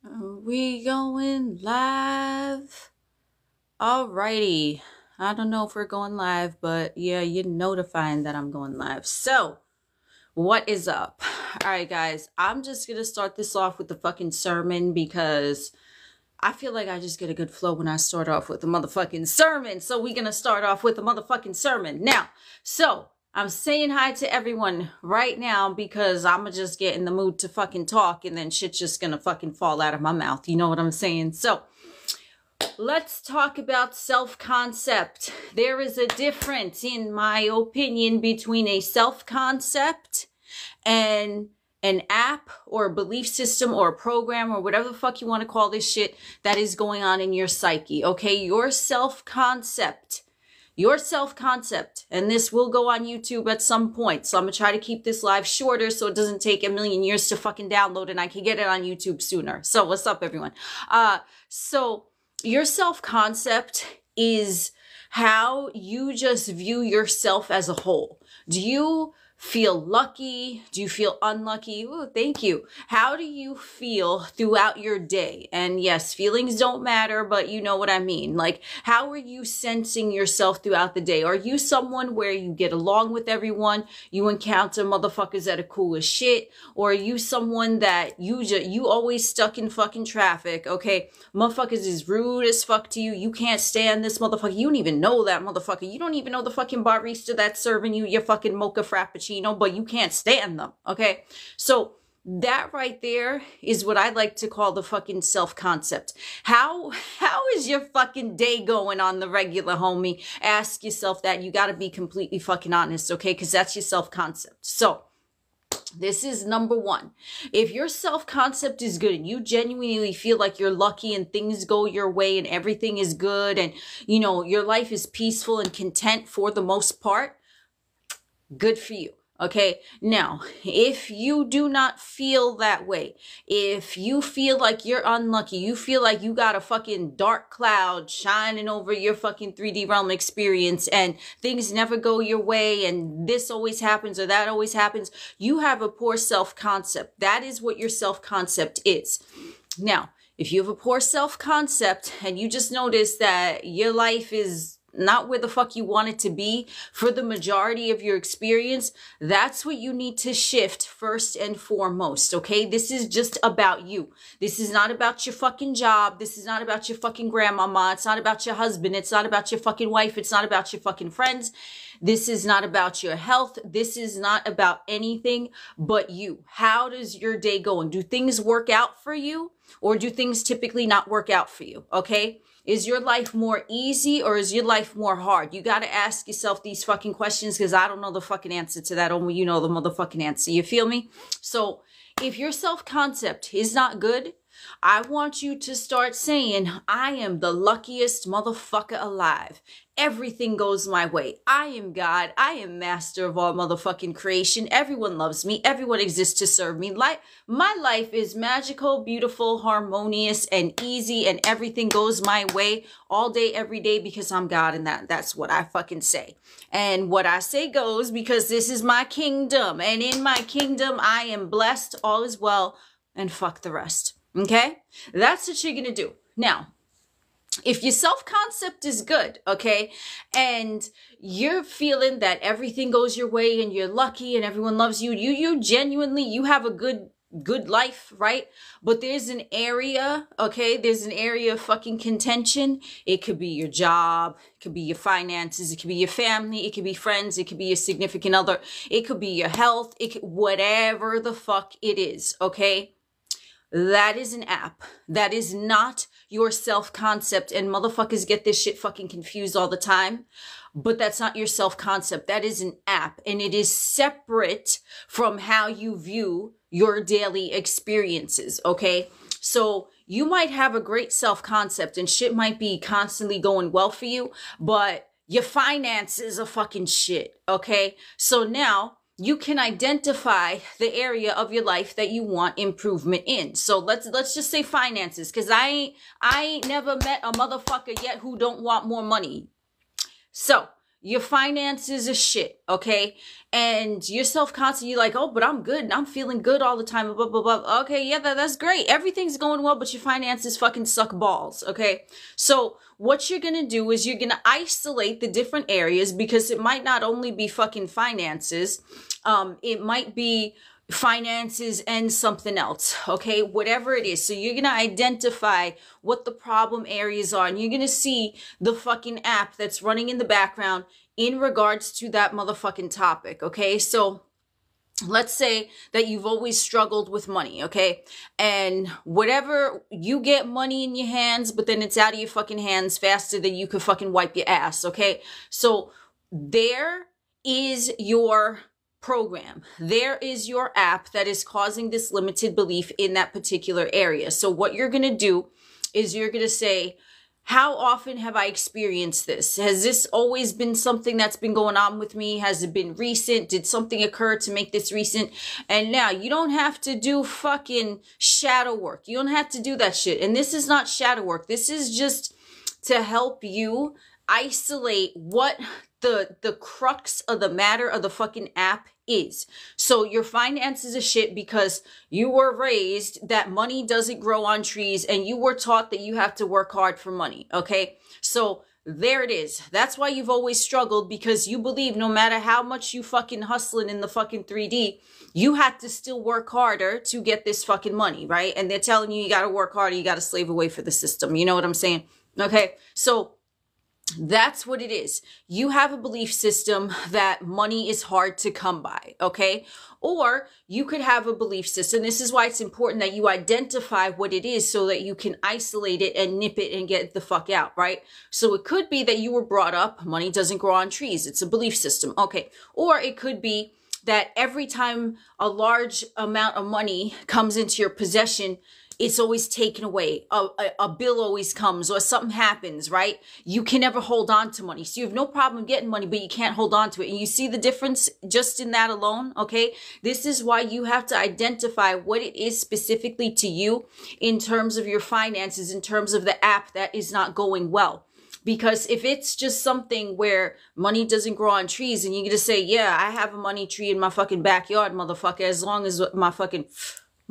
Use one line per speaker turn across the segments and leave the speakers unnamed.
We going live? Alrighty. I don't know if we're going live, but yeah, you're notifying that I'm going live. So, what is up? Alright, guys, I'm just gonna start this off with the fucking sermon because I feel like I just get a good flow when I start off with the motherfucking sermon. So, we're gonna start off with the motherfucking sermon. Now, I'm saying hi to everyone right now because I'ma just get in the mood to fucking talk and then shit's just gonna fucking fall out of my mouth. You know what I'm saying? So, let's talk about self-concept. There is a difference, in my opinion, between a self-concept and an app or a belief system or a program or whatever the fuck you want to call this shit that is going on in your psyche. Okay, your self-concept, and this will go on YouTube at some point. So I'm gonna try to keep this live shorter so it doesn't take a million years to fucking download and I can get it on YouTube sooner. So what's up, everyone? So your self-concept is how you just view yourself as a whole. Do you feel lucky? Do you feel unlucky? Oh, thank you. How do you feel throughout your day? And yes, feelings don't matter, but you know what I mean. Like, how are you sensing yourself throughout the day? Are you someone where you get along with everyone? You encounter motherfuckers that are cool as shit? Or are you someone that you always stuck in fucking traffic? Okay, motherfuckers is rude as fuck to you. You can't stand this motherfucker. You don't even know that motherfucker. You don't even know the fucking barista that's serving you your fucking mocha frappuccino, but you can't stand them. Okay, so that right there is what I like to call the fucking self-concept. How is your fucking day going on the regular, homie? Ask yourself that. You got to be completely fucking honest, okay? Because that's your self-concept. So this is number one. If your self-concept is good and you genuinely feel like you're lucky and things go your way and everything is good and, you know, your life is peaceful and content for the most part, good for you. Okay, now, if you do not feel that way, if you feel like you're unlucky, you feel like you got a fucking dark cloud shining over your fucking 3D realm experience and things never go your way and this always happens or that always happens, you have a poor self-concept. That is what your self-concept is. Now, if you have a poor self-concept and you just notice that your life is not where the fuck you want it to be for the majority of your experience, that's what you need to shift first and foremost, okay? This is just about you. This is not about your fucking job. This is not about your fucking grandmama. It's not about your husband. It's not about your fucking wife. It's not about your fucking friends. This is not about your health. This is not about anything but you. How does your day going? Do things work out for you? Or do things typically not work out for you? Okay? Is your life more easy or is your life more hard? You got to ask yourself these fucking questions because I don't know the fucking answer to that. Only you know the motherfucking answer. You feel me? So if your self-concept is not good, I want you to start saying, I am the luckiest motherfucker alive. Everything goes my way. I am God. I am master of all motherfucking creation. Everyone loves me. Everyone exists to serve me. My life is magical, beautiful, harmonious, and easy, and everything goes my way all day, every day, because I'm God, and that's what I fucking say. And what I say goes because this is my kingdom, and in my kingdom, I am blessed, all is well, and fuck the rest. Okay? That's what you're gonna do. Now, if your self-concept is good, okay, and you're feeling that everything goes your way and you're lucky and everyone loves you, you genuinely, you have a good life, right? But there's an area, okay, there's an area of fucking contention. It could be your job, it could be your finances, it could be your family, it could be friends, it could be your significant other, it could be your health, whatever the fuck it is, okay? That is an app. That is not your self-concept. And motherfuckers get this shit fucking confused all the time. But that's not your self-concept. That is an app. And it is separate from how you view your daily experiences, okay? So you might have a great self-concept and shit might be constantly going well for you, but your finances are fucking shit, okay? So now you can identify the area of your life that you want improvement in. So let's just say finances, because I ain't never met a motherfucker yet who don't want more money. So your finances are shit, okay? And you're self-conscious, you're like, oh, but I'm good and I'm feeling good all the time, blah, blah, blah. Okay, yeah, that's great. Everything's going well, but your finances fucking suck balls, okay? So what you're gonna do is you're gonna isolate the different areas, because it might not only be fucking finances, it might be finances and something else, okay? Whatever it is. So you're going to identify what the problem areas are, and you're going to see the fucking app that's running in the background in regards to that motherfucking topic, okay? So let's say that you've always struggled with money, okay? And whatever, you get money in your hands, but then it's out of your fucking hands faster than you could fucking wipe your ass, okay? So there is your program. There is your app that is causing this limited belief in that particular area. So what you're going to do is you're going to say, how often have I experienced this? Has this always been something that's been going on with me? Has it been recent? Did something occur to make this recent? And now you don't have to do fucking shadow work. You don't have to do that shit. And this is not shadow work. This is just to help you isolate what the crux of the matter of the fucking app is. So your finances are shit because you were raised that money doesn't grow on trees, and you were taught that you have to work hard for money, okay? So there it is. That's why you've always struggled, because you believe no matter how much you fucking hustling in the fucking 3D, you had to still work harder to get this fucking money, right? And they're telling you gotta work harder, you gotta slave away for the system. You know what I'm saying? Okay, so that's what it is. You have a belief system that money is hard to come by, okay? Or you could have a belief system. This is why it's important that you identify what it is so that you can isolate it and nip it and get the fuck out, right? So it could be that you were brought up, money doesn't grow on trees. It's a belief system, okay? Or it could be that every time a large amount of money comes into your possession, it's always taken away. A bill always comes, or something happens, right? You can never hold on to money. So you have no problem getting money, but you can't hold on to it. And you see the difference just in that alone, okay? This is why you have to identify what it is specifically to you in terms of your finances, in terms of the app that is not going well. Because if it's just something where money doesn't grow on trees, and you're going to say, yeah, I have a money tree in my fucking backyard, motherfucker, as long as my fucking...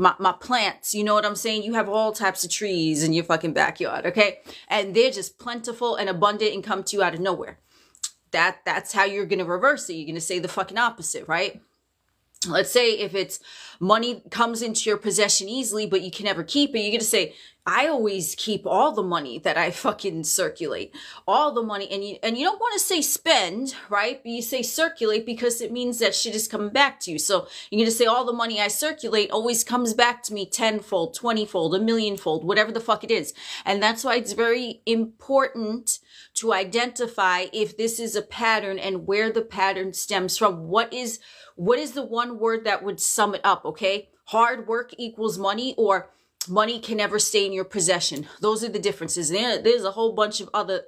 My plants, you know what I'm saying? You have all types of trees in your fucking backyard, okay? And they're just plentiful and abundant and come to you out of nowhere. That's how you're going to reverse it. You're going to say the fucking opposite, right? Let's say if it's money comes into your possession easily, but you can never keep it, you're going to say, I always keep all the money that I fucking circulate, all the money. And you don't want to say spend, right? But you say circulate, because it means that shit is coming back to you. So you're going to say all the money I circulate always comes back to me tenfold, 20-fold, a millionfold, whatever the fuck it is. And that's why it's very important to identify if this is a pattern and where the pattern stems from. What is the one word that would sum it up, okay? Hard work equals money, or money can never stay in your possession. Those are the differences. There's a whole bunch of other,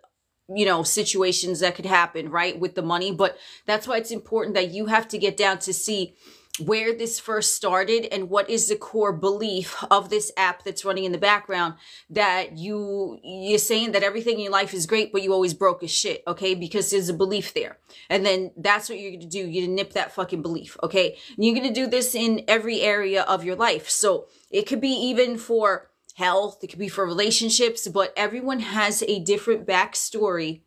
situations that could happen, right, with the money. But that's why it's important that you have to get down to see where this first started and what is the core belief of this app that's running in the background, that you're saying that everything in your life is great, but you always broke as shit, okay? Because there's a belief there. And then that's what you're going to do. You're going to nip that fucking belief, okay? And you're going to do this in every area of your life. So it could be even for health, it could be for relationships, but everyone has a different backstory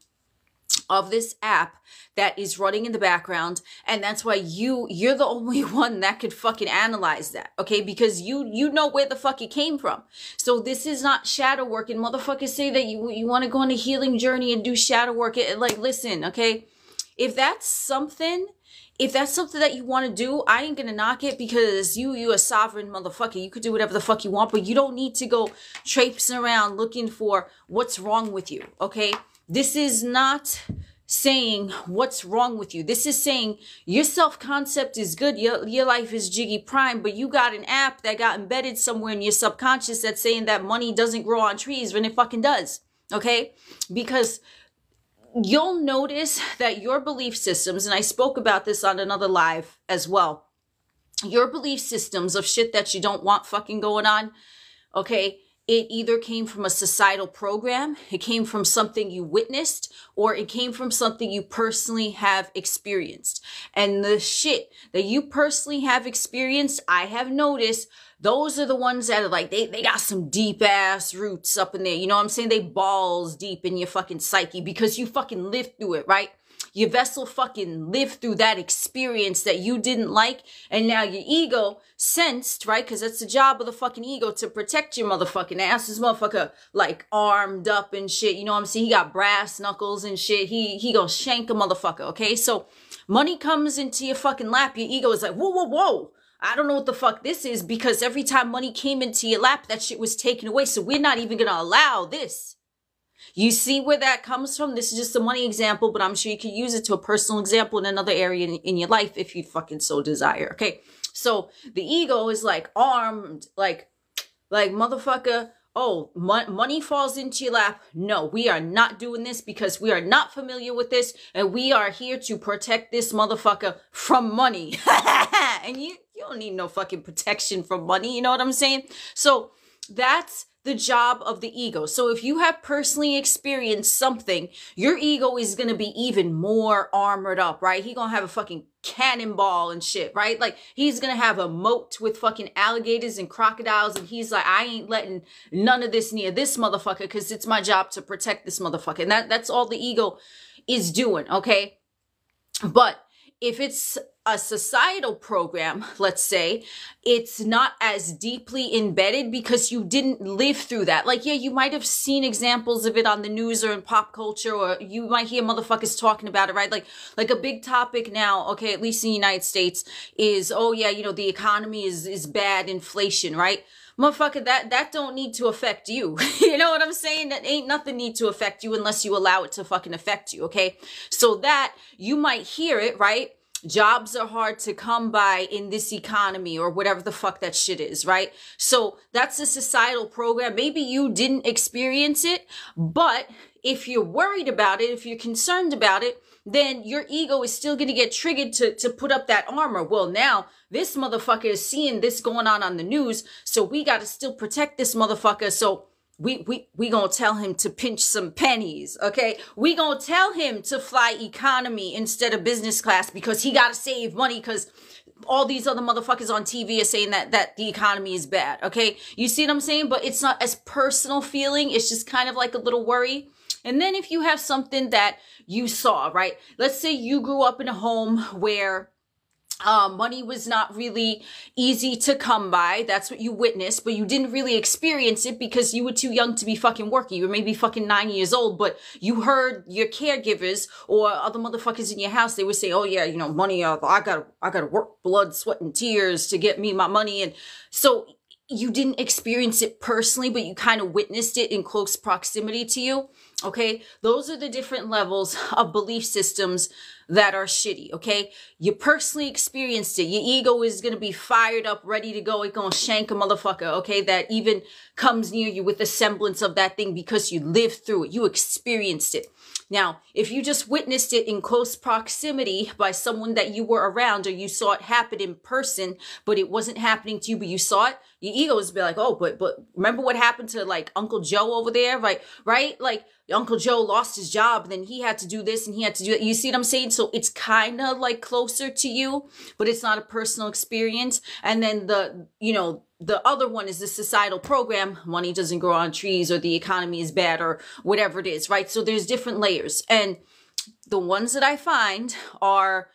of this app that is running in the background. And that's why you're the only one that could fucking analyze that, okay? Because you know where the fuck it came from. So this is not shadow work. And motherfuckers say that you want to go on a healing journey and do shadow work. Like, listen, okay? If that's something that you want to do, I ain't gonna knock it, because you a sovereign motherfucker. You could do whatever the fuck you want, but you don't need to go traipsing around looking for what's wrong with you, okay? This is not saying what's wrong with you. This is saying your self-concept is good. Your life is jiggy prime, but you got an app that got embedded somewhere in your subconscious that's saying that money doesn't grow on trees when it fucking does, okay? Because you'll notice that your belief systems, and I spoke about this on another live as well, your belief systems of shit that you don't want fucking going on, okay, it either came from a societal program, it came from something you witnessed, or it came from something you personally have experienced. And the shit that you personally have experienced, I have noticed, those are the ones that are like, they got some deep ass roots up in there. You know what I'm saying? They balls deep in your fucking psyche because you fucking lived through it, right? Your vessel fucking lived through that experience that you didn't like. And now your ego sensed, right? Because that's the job of the fucking ego, to protect your motherfucking ass. This motherfucker like armed up and shit. You know what I'm saying? He got brass knuckles and shit. He gonna shank a motherfucker. Okay. So money comes into your fucking lap. Your ego is like, whoa, whoa, whoa. I don't know what the fuck this is, because every time money came into your lap, that shit was taken away. So we're not even going to allow this. You see where that comes from? This is just a money example, but I'm sure you could use it to a personal example in another area in your life if you fucking so desire. Okay. So the ego is like armed, like motherfucker. Oh, money falls into your lap. No, we are not doing this because we are not familiar with this. And we are here to protect this motherfucker from money. And you don't need no fucking protection from money. You know what I'm saying? So that's the job of the ego. So if you have personally experienced something, your ego is going to be even more armored up, right? He going to have a fucking cannonball and shit, right? Like he's going to have a moat with fucking alligators and crocodiles. And he's like, I ain't letting none of this near this motherfucker because it's my job to protect this motherfucker. And that's all the ego is doing. Okay. But if it's a societal program, let's say, it's not as deeply embedded because you didn't live through that. Like, yeah, you might have seen examples of it on the news or in pop culture, or you might hear motherfuckers talking about it, right? Like a big topic now, okay, at least in the United States, is, oh yeah, you know, the economy is bad, inflation, right? Motherfucker, that don't need to affect you. You know what I'm saying? That ain't nothing need to affect you unless you allow it to fucking affect you, okay? So that, you might hear it, right? Jobs are hard to come by in this economy, or whatever the fuck that shit is, right? So that's a societal program. Maybe you didn't experience it, but if you're worried about it, if you're concerned about it, then your ego is still going to get triggered to put up that armor. Well, now this motherfucker is seeing this going on the news, so we got to still protect this motherfucker. So we gonna tell him to pinch some pennies, okay? We gonna tell him to fly economy instead of business class because he gotta save money because all these other motherfuckers on TV are saying that the economy is bad, okay? You see what I'm saying? But it's not as personal feeling. It's just kind of like a little worry. And then if you have something that you saw, right? Let's say you grew up in a home where money was not really easy to come by. That's what you witnessed, but you didn't really experience it because you were too young to be fucking working. You were maybe fucking 9 years old, but you heard your caregivers or other motherfuckers in your house. They would say, oh yeah, you know, money, I gotta work blood, sweat and tears to get me my money. And so you didn't experience it personally, but you kind of witnessed it in close proximity to you. Okay. Those are the different levels of belief systems that are shitty. Okay. You personally experienced it. Your ego is going to be fired up, ready to go. It's going to shank a motherfucker. Okay. That even comes near you with a semblance of that thing because you lived through it. You experienced it. Now, if you just witnessed it in close proximity by someone that you were around, or you saw it happen in person, but it wasn't happening to you, but you saw it, your ego is be like, oh, but remember what happened to like Uncle Joe over there? Right? Like Uncle Joe lost his job, and then he had to do this and he had to do that. You see what I'm saying? So it's kind of like closer to you, but it's not a personal experience. And then the other one is the societal program. Money doesn't grow on trees, or the economy is bad, or whatever it is, right? So there's different layers. And the ones that I find are,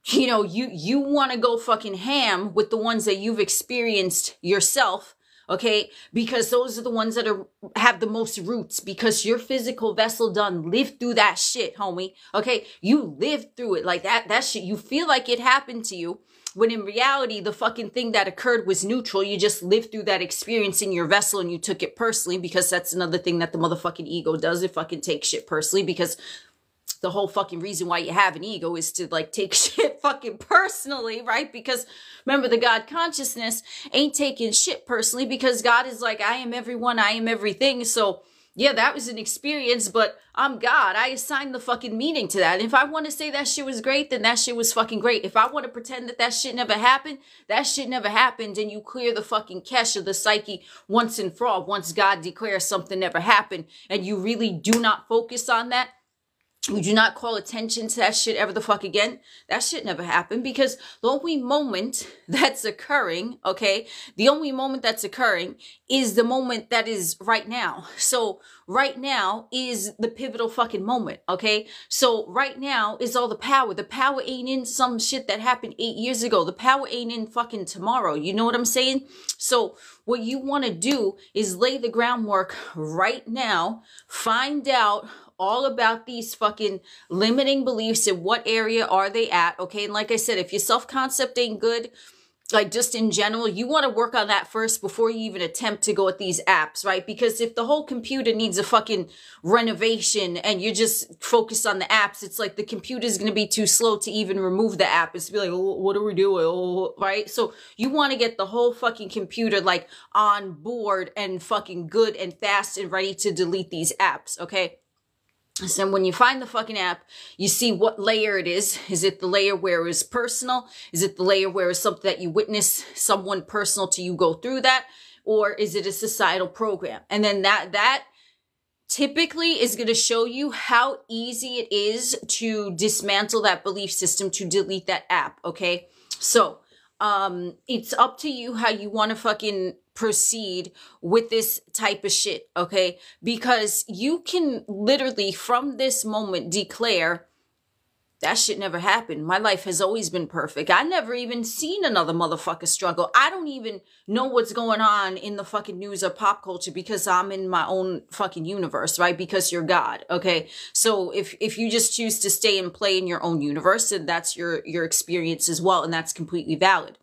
you know, you want to go fucking ham with the ones that you've experienced yourself. Okay. Because those are the ones that have the most roots, because your physical vessel done lived through that shit, homie. Okay. You lived through it like that shit. You feel like it happened to you, when in reality, the fucking thing that occurred was neutral. You just lived through that experience in your vessel and you took it personally, because that's another thing that the motherfucking ego does. It fucking takes shit personally, because the whole fucking reason why you have an ego is to like take shit fucking personally, right? Because remember, the God consciousness ain't taking shit personally, because God is like, I am everyone, I am everything. So Yeah, that was an experience, but I'm God. I assigned the fucking meaning to that. And if I want to say that shit was great, then that shit was fucking great. If I want to pretend that that shit never happened, that shit never happened. And you clear the fucking cache of the psyche once and for all. Once God declares something never happened and you really do not focus on that, you do not call attention to that shit ever the fuck again, that shit never happened, because the only moment that's occurring, okay, the only moment that's occurring is the moment that is right now. So right now is the pivotal fucking moment, okay? So right now is all the power. The power ain't in some shit that happened 8 years ago. The power ain't in fucking tomorrow. You know what I'm saying? So what you want to do is lay the groundwork right now, find out all about these fucking limiting beliefs and what area are they at, okay? And like I said, if your self-concept ain't good, like just in general, you want to work on that first before you even attempt to go at these apps, right? Because if the whole computer needs a fucking renovation and you're just focused on the apps, it's like the computer's going to be too slow to even remove the app. It's to be like, oh, what are we doing? Oh, right? So you want to get the whole fucking computer like on board and fucking good and fast and ready to delete these apps, okay? So when you find the fucking app, you see what layer it is. Is it the layer where it was personal? Is it the layer where it's something that you witness someone personal to you go through that? Or is it a societal program? And then that typically is going to show you how easy it is to dismantle that belief system, to delete that app, okay? So it's up to you how you want to fucking proceed with this type of shit, okay? Because you can literally from this moment declare that shit never happened. My life has always been perfect. I never even seen another motherfucker struggle. I don't even know what's going on in the fucking news or pop culture because I'm in my own fucking universe, right? Because you're God, okay? So if you just choose to stay and play in your own universe, then that's your experience as well, and that's completely valid.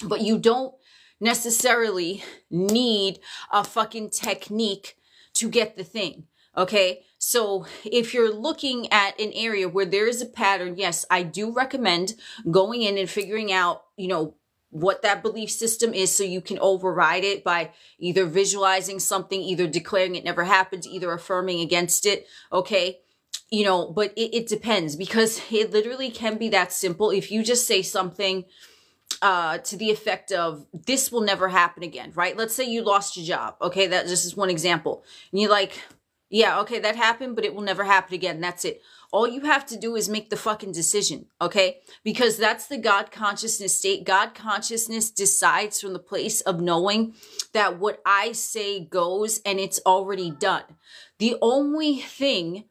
But you don't necessarily need a fucking technique to get the thing, okay? So if you're looking at an area where there is a pattern, yes, I do recommend going in and figuring out, you know, what that belief system is so you can override it by either visualizing something, either declaring it never happened, either affirming against it, okay? You know, but it depends, because it literally can be that simple. If you just say something to the effect of, this will never happen again, right? Let's say you lost your job. Okay, that just is one example. And you're like, yeah, okay, that happened, but it will never happen again. That's it. All you have to do is make the fucking decision, okay? Because that's the God consciousness state. God consciousness decides from the place of knowing that what I say goes and it's already done. The only thing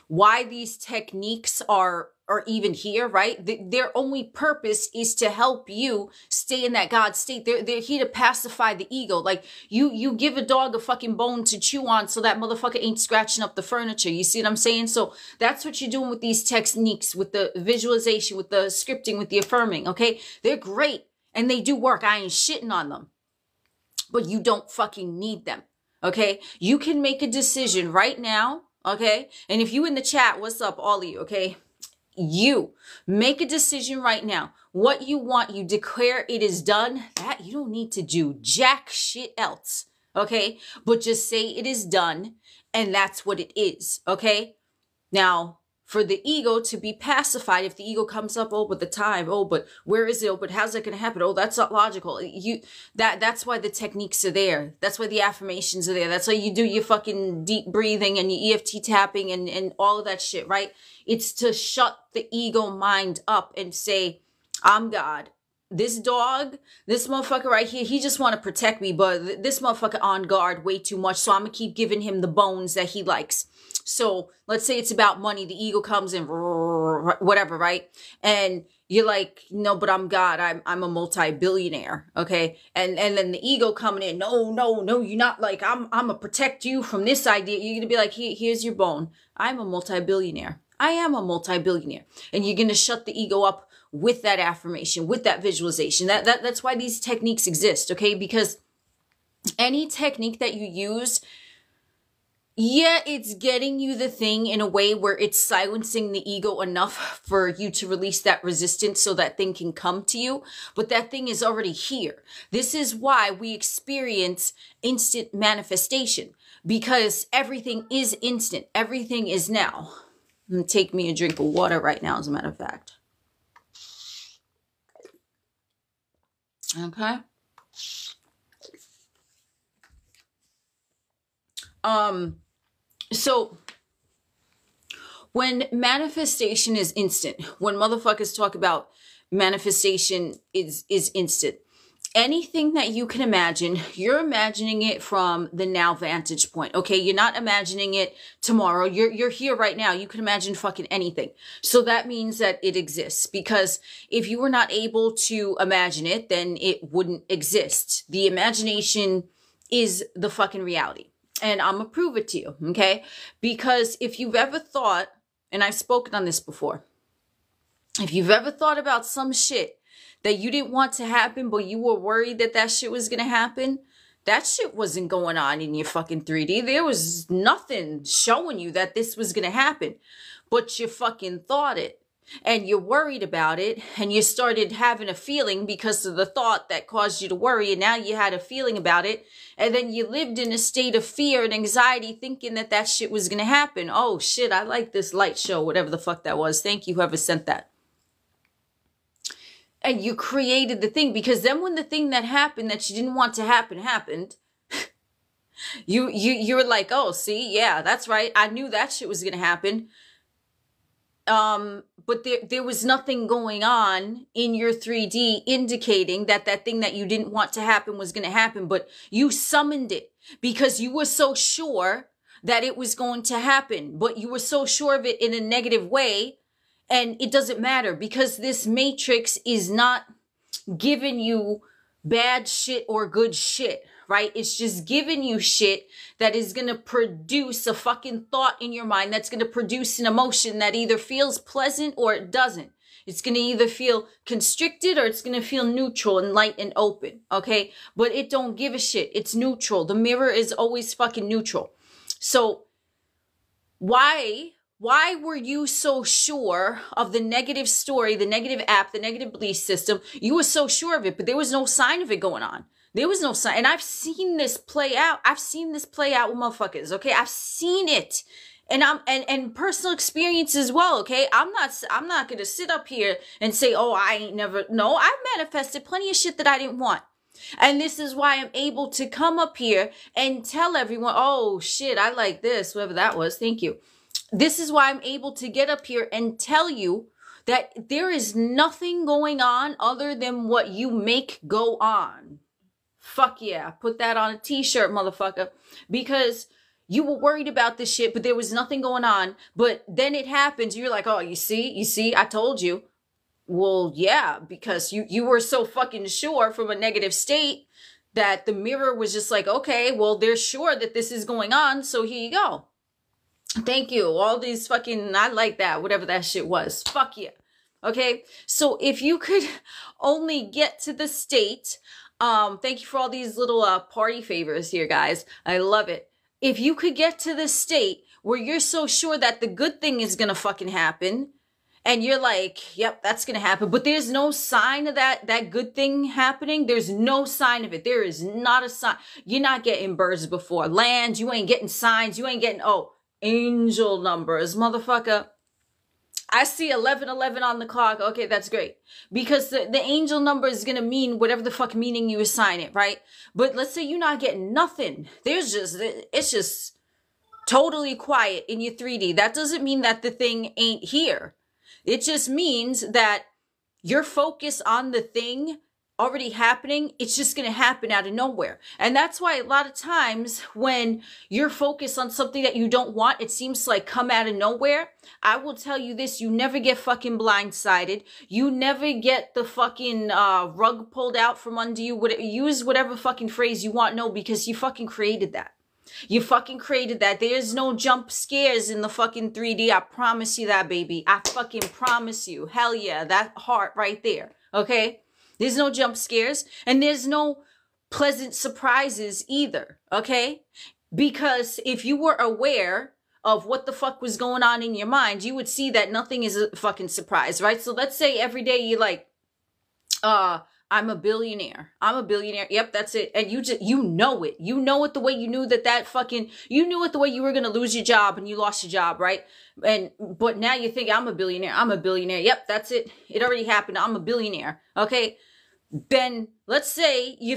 why these techniques are even here, right? Their only purpose is to help you stay in that God state. They're here to pacify the ego. Like you give a dog a fucking bone to chew on so that motherfucker ain't scratching up the furniture. You see what I'm saying? So that's what you're doing with these techniques, with the visualization, with the scripting, with the affirming, okay? They're great and they do work. I ain't shitting on them, but you don't fucking need them, okay? You can make a decision right now, okay? And if you in the chat, what's up, all of you, okay? You make a decision right now. What you want, you declare it is done. That you don't need to do jack shit else, okay? But just say it is done, and that's what it is, okay? Now, for the ego to be pacified, if the ego comes up, oh, but the time, oh, but where is it? Oh, but how's that going to happen? Oh, that's not logical. That's why the techniques are there. That's why the affirmations are there. That's why you do your fucking deep breathing and your EFT tapping and all of that shit, right? It's to shut the ego mind up and say, I'm God. This dog, this motherfucker right here, he just want to protect me, but this motherfucker on guard way too much, so I'm going to keep giving him the bones that he likes. So let's say it's about money. The ego comes in, whatever, right? And you're like, no, but I'm God. I'm a multi-billionaire, okay? And then the ego coming in, no, you're not. Like, I'm gonna protect you from this idea. You're gonna be like, here's your bone. I'm a multi-billionaire. I am a multi-billionaire. And you're gonna shut the ego up with that affirmation, with that visualization. That's why these techniques exist, okay? Because any technique that you use Yeah, it's getting you the thing in a way where it's silencing the ego enough for you to release that resistance so that thing can come to you. But that thing is already here. This is why we experience instant manifestation, because everything is instant. Everything is now. I'm gonna take me a drink of water right now, as a matter of fact. Okay. So when manifestation is instant, when motherfuckers talk about manifestation is instant, anything that you can imagine, you're imagining it from the now vantage point. Okay. You're not imagining it tomorrow. You're here right now. You can imagine fucking anything. So that means that it exists, because if you were not able to imagine it, then it wouldn't exist. The imagination is the fucking reality. And I'm gonna prove it to you, okay? Because if you've ever thought, and I've spoken on this before, if you've ever thought about some shit that you didn't want to happen, but you were worried that that shit was gonna happen, that shit wasn't going on in your fucking 3D. There was nothing showing you that this was gonna happen, but you fucking thought it. And you're worried about it, and you started having a feeling because of the thought that caused you to worry, and now you had a feeling about it, and then you lived in a state of fear and anxiety thinking that that shit was gonna happen. Oh shit, I like this light show, whatever the fuck that was. Thank you, whoever sent that. And you created the thing, because then when the thing that happened that you didn't want to happen happened, you were like, oh, see, yeah, that's right, I knew that shit was gonna happen. But there was nothing going on in your 3D indicating that that thing that you didn't want to happen was going to happen, but you summoned it because you were so sure that it was going to happen, but you were so sure of it in a negative way. And it doesn't matter, because this matrix is not giving you bad shit or good shit, right? It's just giving you shit that is going to produce a fucking thought in your mind, that's going to produce an emotion that either feels pleasant or it doesn't. It's going to either feel constricted or it's going to feel neutral and light and open, okay? But it don't give a shit. It's neutral. The mirror is always fucking neutral. So why were you so sure of the negative story, the negative app, the negative belief system? You were so sure of it, but there was no sign of it going on. There was no sign. And I've seen this play out. I've seen this play out with motherfuckers, okay? I've seen it. And personal experience as well, okay? I'm not going to sit up here and say, oh, I ain't never. No, I've manifested plenty of shit that I didn't want. And this is why I'm able to come up here and tell everyone, oh, shit, I like this, whoever that was. Thank you. This is why I'm able to get up here and tell you that there is nothing going on other than what you make go on. Fuck yeah. Put that on a t-shirt, motherfucker. Because you were worried about this shit, but there was nothing going on. But then it happens. You're like, oh, you see, I told you. Well, yeah, because you were so fucking sure from a negative state that the mirror was just like, okay, well, they're sure that this is going on. So here you go. Thank you. All these fucking, I like that, whatever that shit was. Fuck yeah. Okay. So if you could only get to the state, thank you for all these little party favors here, guys. I love it. If you could get to the state where you're so sure that the good thing is going to fucking happen, and you're like, yep, that's going to happen, but there's no sign of that good thing happening. There's no sign of it. There is not a sign. You're not getting birds before land. You ain't getting signs. You ain't getting, angel numbers, motherfucker. I see 1111 on the clock. Okay, that's great. Because the angel number is going to mean whatever the fuck meaning you assign it, right? But let's say you're not getting nothing. It's just totally quiet in your 3D. That doesn't mean that the thing ain't here. It just means that your focus on the thing already happening, it's just going to happen out of nowhere. And that's why a lot of times when you're focused on something that you don't want, it seems to like come out of nowhere. I will tell you this, you never get fucking blindsided. You never get the fucking rug pulled out from under you. Use whatever fucking phrase you want. No, because you fucking created that. You fucking created that. There's no jump scares in the fucking 3D. I promise you that, baby. I fucking promise you. Hell yeah, that heart right there. Okay? There's no jump scares, and there's no pleasant surprises either, okay? Because if you were aware of what the fuck was going on in your mind, you would see that nothing is a fucking surprise, right? So let's say every day you like, I'm a billionaire. I'm a billionaire. Yep, that's it. And you know it. You know it the way you knew you knew it the way you were going to lose your job and you lost your job, right? But now you think I'm a billionaire. I'm a billionaire. Yep, that's it. It already happened. I'm a billionaire. Okay. Then let's say you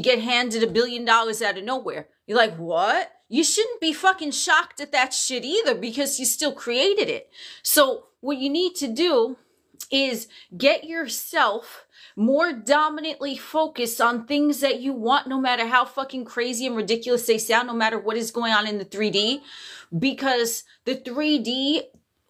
get handed $1 billion out of nowhere. You're like, what? You shouldn't be fucking shocked at that shit either because you still created it. So what you need to do is get yourself more dominantly focused on things that you want, no matter how fucking crazy and ridiculous they sound, no matter what is going on in the 3D, because the 3D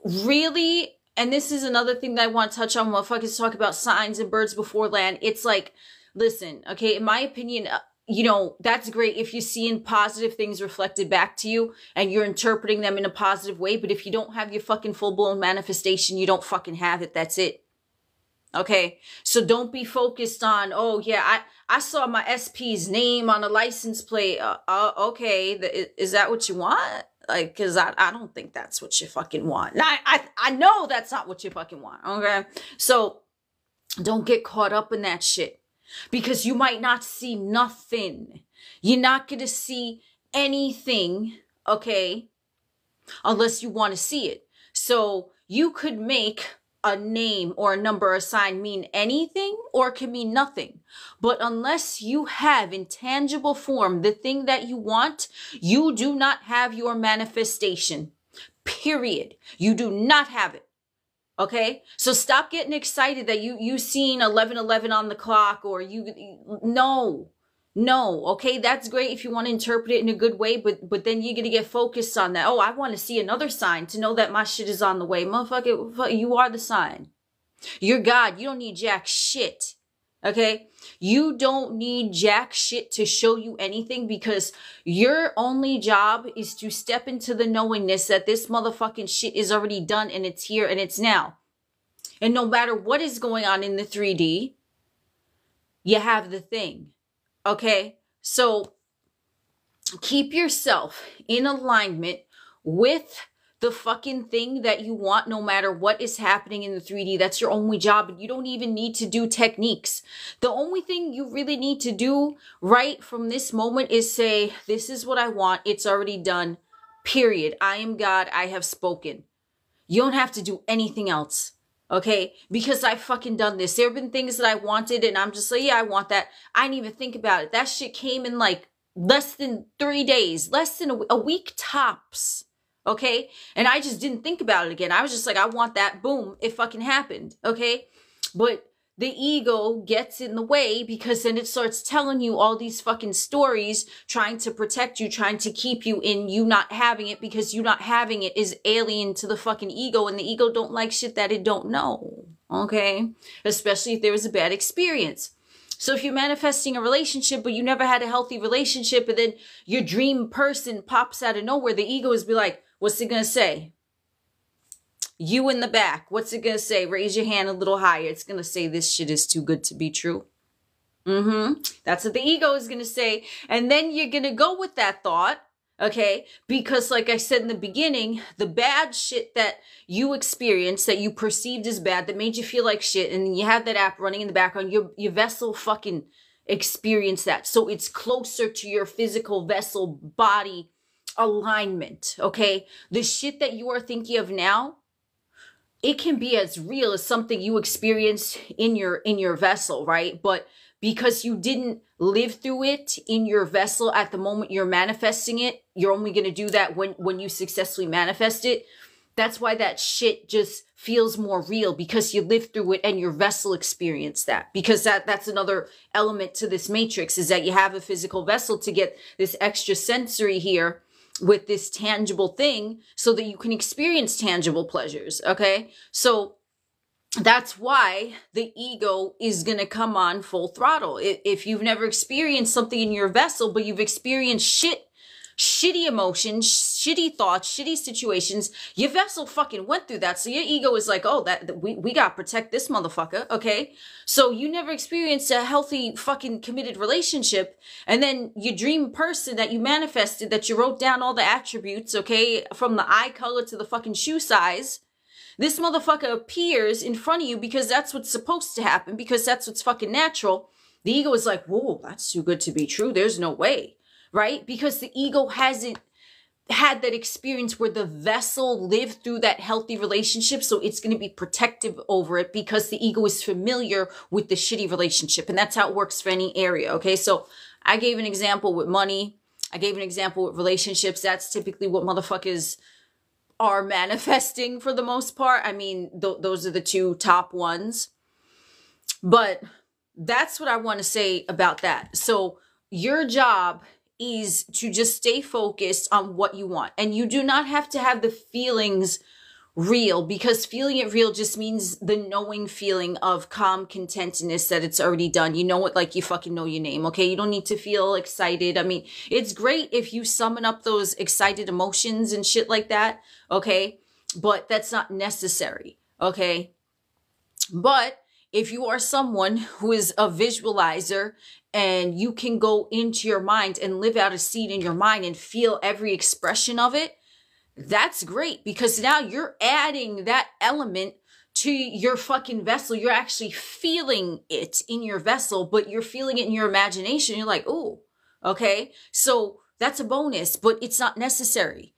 really, and this is another thing that I want to touch on, motherfuckers talk about signs and birds before land. It's like, listen, okay, in my opinion, you know, that's great if you're seeing positive things reflected back to you and you're interpreting them in a positive way. But if you don't have your fucking full-blown manifestation, you don't fucking have it. That's it. Okay. So don't be focused on, oh yeah, I saw my SP's name on a license plate. Okay. Is that what you want? Like, cause I don't think that's what you fucking want. I know that's not what you fucking want. Okay. So don't get caught up in that shit. Because you might not see nothing. You're not going to see anything, okay, unless you want to see it. So you could make a name or a number or a sign mean anything or it can mean nothing. But unless you have in tangible form the thing that you want, you do not have your manifestation. Period. You do not have it. Okay, so stop getting excited that you seen 11:11 on the clock or no. Okay, that's great if you want to interpret it in a good way, but then you're gonna get focused on that. Oh, I want to see another sign to know that my shit is on the way. Motherfucker, you are the sign. You're God. You don't need jack shit. Okay, you don't need jack shit to show you anything because your only job is to step into the knowingness that this motherfucking shit is already done and it's here and it's now. And no matter what is going on in the 3D, you have the thing. Okay, so keep yourself in alignment with the fucking thing that you want, no matter what is happening in the 3D. That's your only job. And you don't even need to do techniques. The only thing you really need to do right from this moment is say, this is what I want. It's already done. Period. I am God. I have spoken. You don't have to do anything else. Okay? Because I've fucking done this. There have been things that I wanted and I'm just like, yeah, I want that. I didn't even think about it. That shit came in like less than 3 days, less than a week tops. Okay. And I just didn't think about it again. I was just like, I want that. Boom. It fucking happened. Okay. But the ego gets in the way because then it starts telling you all these fucking stories, trying to protect you, trying to keep you in you not having it because you not having it is alien to the fucking ego and the ego don't like shit that it don't know. Okay. Especially if there was a bad experience. So if you're manifesting a relationship, but you never had a healthy relationship and then your dream person pops out of nowhere, the ego is be like, what's it going to say? You in the back. What's it going to say? Raise your hand a little higher. It's going to say this shit is too good to be true. That's what the ego is going to say. And then you're going to go with that thought. Okay. Because like I said in the beginning, the bad shit that you experienced, that you perceived as bad, that made you feel like shit. And you have that app running in the background. Your vessel fucking experienced that. So it's closer to your physical vessel body alignment. Okay. The shit that you are thinking of now, it can be as real as something you experienced in your vessel, right? But because you didn't live through it in your vessel at the moment you're manifesting it, you're only going to do that when you successfully manifest it. That's why that shit just feels more real because you lived through it and your vessel experienced that. Because that's another element to this matrix is that you have a physical vessel to get this extra sensory here with this tangible thing so that you can experience tangible pleasures. Okay. So that's why the ego is going to come on full throttle. If you've never experienced something in your vessel, but you've experienced shit shitty emotions, shitty thoughts, shitty situations. Your vessel fucking went through that. So your ego is like, oh, that we gotta protect this motherfucker, okay? So you never experienced a healthy fucking committed relationship. And then your dream person that you manifested, that you wrote down all the attributes, okay? From the eye color to the fucking shoe size. This motherfucker appears in front of you because that's what's supposed to happen, because that's what's fucking natural. The ego is like, whoa, that's too good to be true. There's no way, right? Because the ego hasn't had that experience where the vessel lived through that healthy relationship. So it's going to be protective over it because the ego is familiar with the shitty relationship. And that's how it works for any area, okay? So I gave an example with money. I gave an example with relationships. That's typically what motherfuckers are manifesting for the most part. I mean, those are the two top ones. But that's what I want to say about that. So your job is to just stay focused on what you want. And you do not have to have the feelings real, because feeling it real just means the knowing feeling of calm contentedness that it's already done. You know it like you fucking know your name, okay? You don't need to feel excited. I mean, it's great if you summon up those excited emotions and shit like that, okay? But that's not necessary, okay? But if you are someone who is a visualizer and you can go into your mind and live out a scene in your mind and feel every expression of it, that's great, because now you're adding that element to your fucking vessel. You're actually feeling it in your vessel, but you're feeling it in your imagination. You're like, oh, okay. So that's a bonus, but it's not necessary.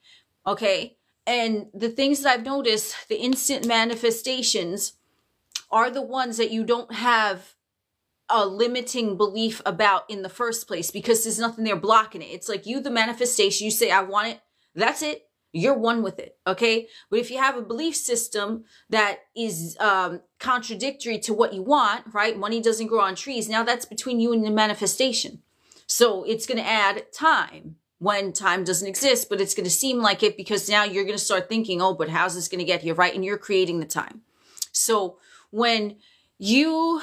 Okay. And the things that I've noticed, the instant manifestations are the ones that you don't have a limiting belief about in the first place, because there's nothing there blocking it. It's like you, the manifestation, you say, I want it. That's it. You're one with it, okay? But if you have a belief system that is contradictory to what you want, right? Money doesn't grow on trees. Now that's between you and the manifestation. So it's going to add time when time doesn't exist, but it's going to seem like it because now you're going to start thinking, oh, but how's this going to get here, right? And you're creating the time. So when you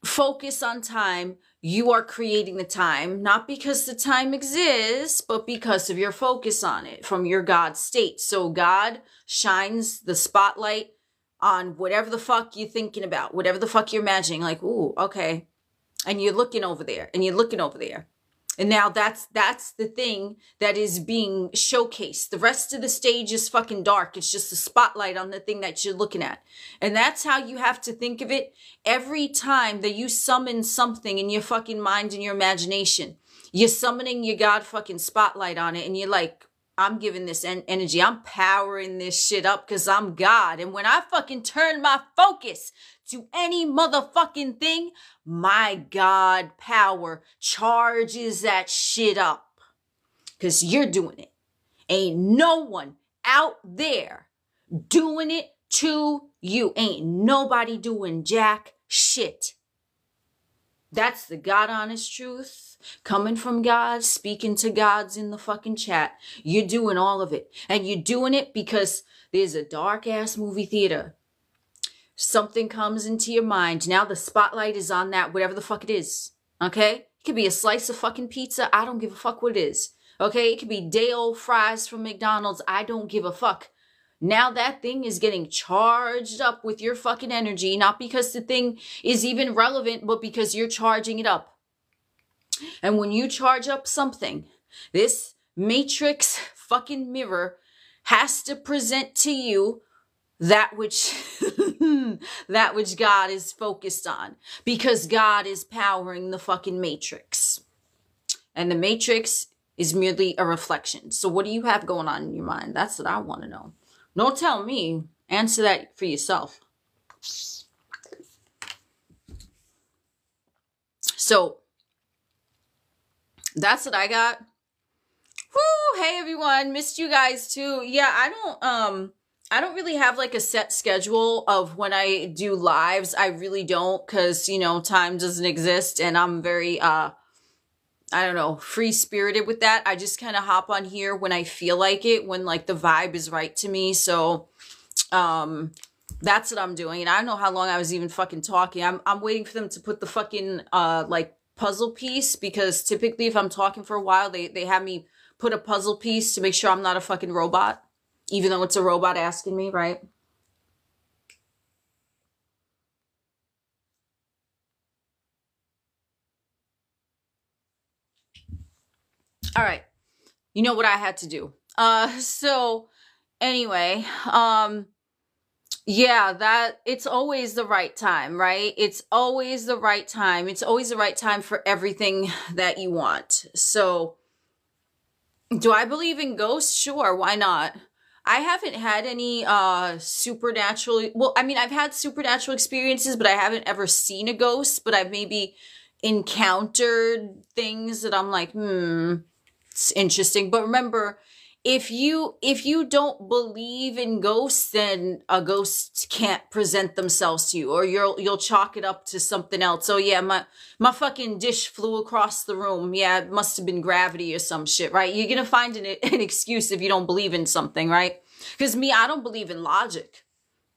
focus on time, you are creating the time, not because the time exists, but because of your focus on it from your God state. So God shines the spotlight on whatever the fuck you're thinking about, whatever the fuck you're imagining, like, ooh, okay. And you're looking over there and you're looking over there. And now that's the thing that is being showcased. The rest of the stage is fucking dark. It's just a spotlight on the thing that you're looking at. And that's how you have to think of it every time that you summon something in your fucking mind and your imagination. You're summoning your God fucking spotlight on it. And you're like, I'm giving this energy. I'm powering this shit up because I'm God. And when I fucking turn my focus to any motherfucking thing, my God power charges that shit up. Because you're doing it. Ain't no one out there doing it to you. Ain't nobody doing jack shit. That's the God honest truth. Coming from God, speaking to gods in the fucking chat. You're doing all of it. And you're doing it because there's a dark ass movie theater. Something comes into your mind. Now the spotlight is on that, whatever the fuck it is. Okay? It could be a slice of fucking pizza. I don't give a fuck what it is. Okay? It could be day old fries from McDonald's. I don't give a fuck. Now that thing is getting charged up with your fucking energy, not because the thing is even relevant, but because you're charging it up. And when you charge up something, this matrix fucking mirror has to present to you that which that which God is focused on, because God is powering the fucking matrix. And the matrix is merely a reflection. So what do you have going on in your mind? That's what I want to know. Don't tell me. Answer that for yourself. So that's what I got. Woo! Hey everyone, missed you guys too. Yeah, I don't really have like a set schedule of when I do lives. I really don't, because you know, time doesn't exist, and I'm very I don't know, free-spirited with that. I just kind of hop on here when I feel like it, when like the vibe is right to me. So that's what I'm doing. And I don't know how long I was even fucking talking. I'm waiting for them to put the fucking like puzzle piece, because typically if I'm talking for a while, they have me put a puzzle piece to make sure I'm not a fucking robot, even though it's a robot asking me, right? All right. You know what I had to do. So anyway, yeah, that it's always the right time, right? It's always the right time. It's always the right time for everything that you want. So do I believe in ghosts? Sure, why not? I haven't had any supernatural, well, I mean, I've had supernatural experiences, but I haven't ever seen a ghost, but I've maybe encountered things that I'm like, it's interesting. But remember, if you don't believe in ghosts, then a ghost can't present themselves to you, or you'll chalk it up to something else. So yeah, my fucking dish flew across the room. Yeah, it must have been gravity or some shit, right? You're gonna find an excuse if you don't believe in something, right? Because me, I don't believe in logic.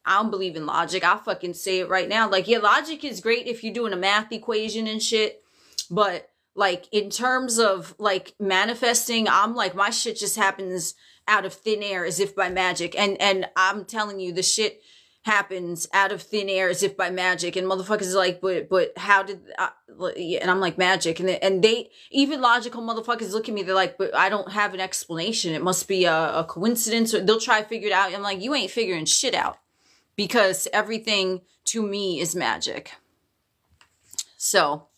I don't believe in logic. I'll fucking say it right now. Like, yeah, logic is great if you're doing a math equation and shit, but like in terms of like manifesting, I'm like, my shit just happens out of thin air as if by magic. And I'm telling you, the shit happens out of thin air as if by magic. And motherfuckers is like, but how did, and I'm like, magic. And they, even logical motherfuckers look at me, they're like, but I don't have an explanation. It must be a coincidence, or they'll try to figure it out. I'm like, you ain't figuring shit out, because everything to me is magic. So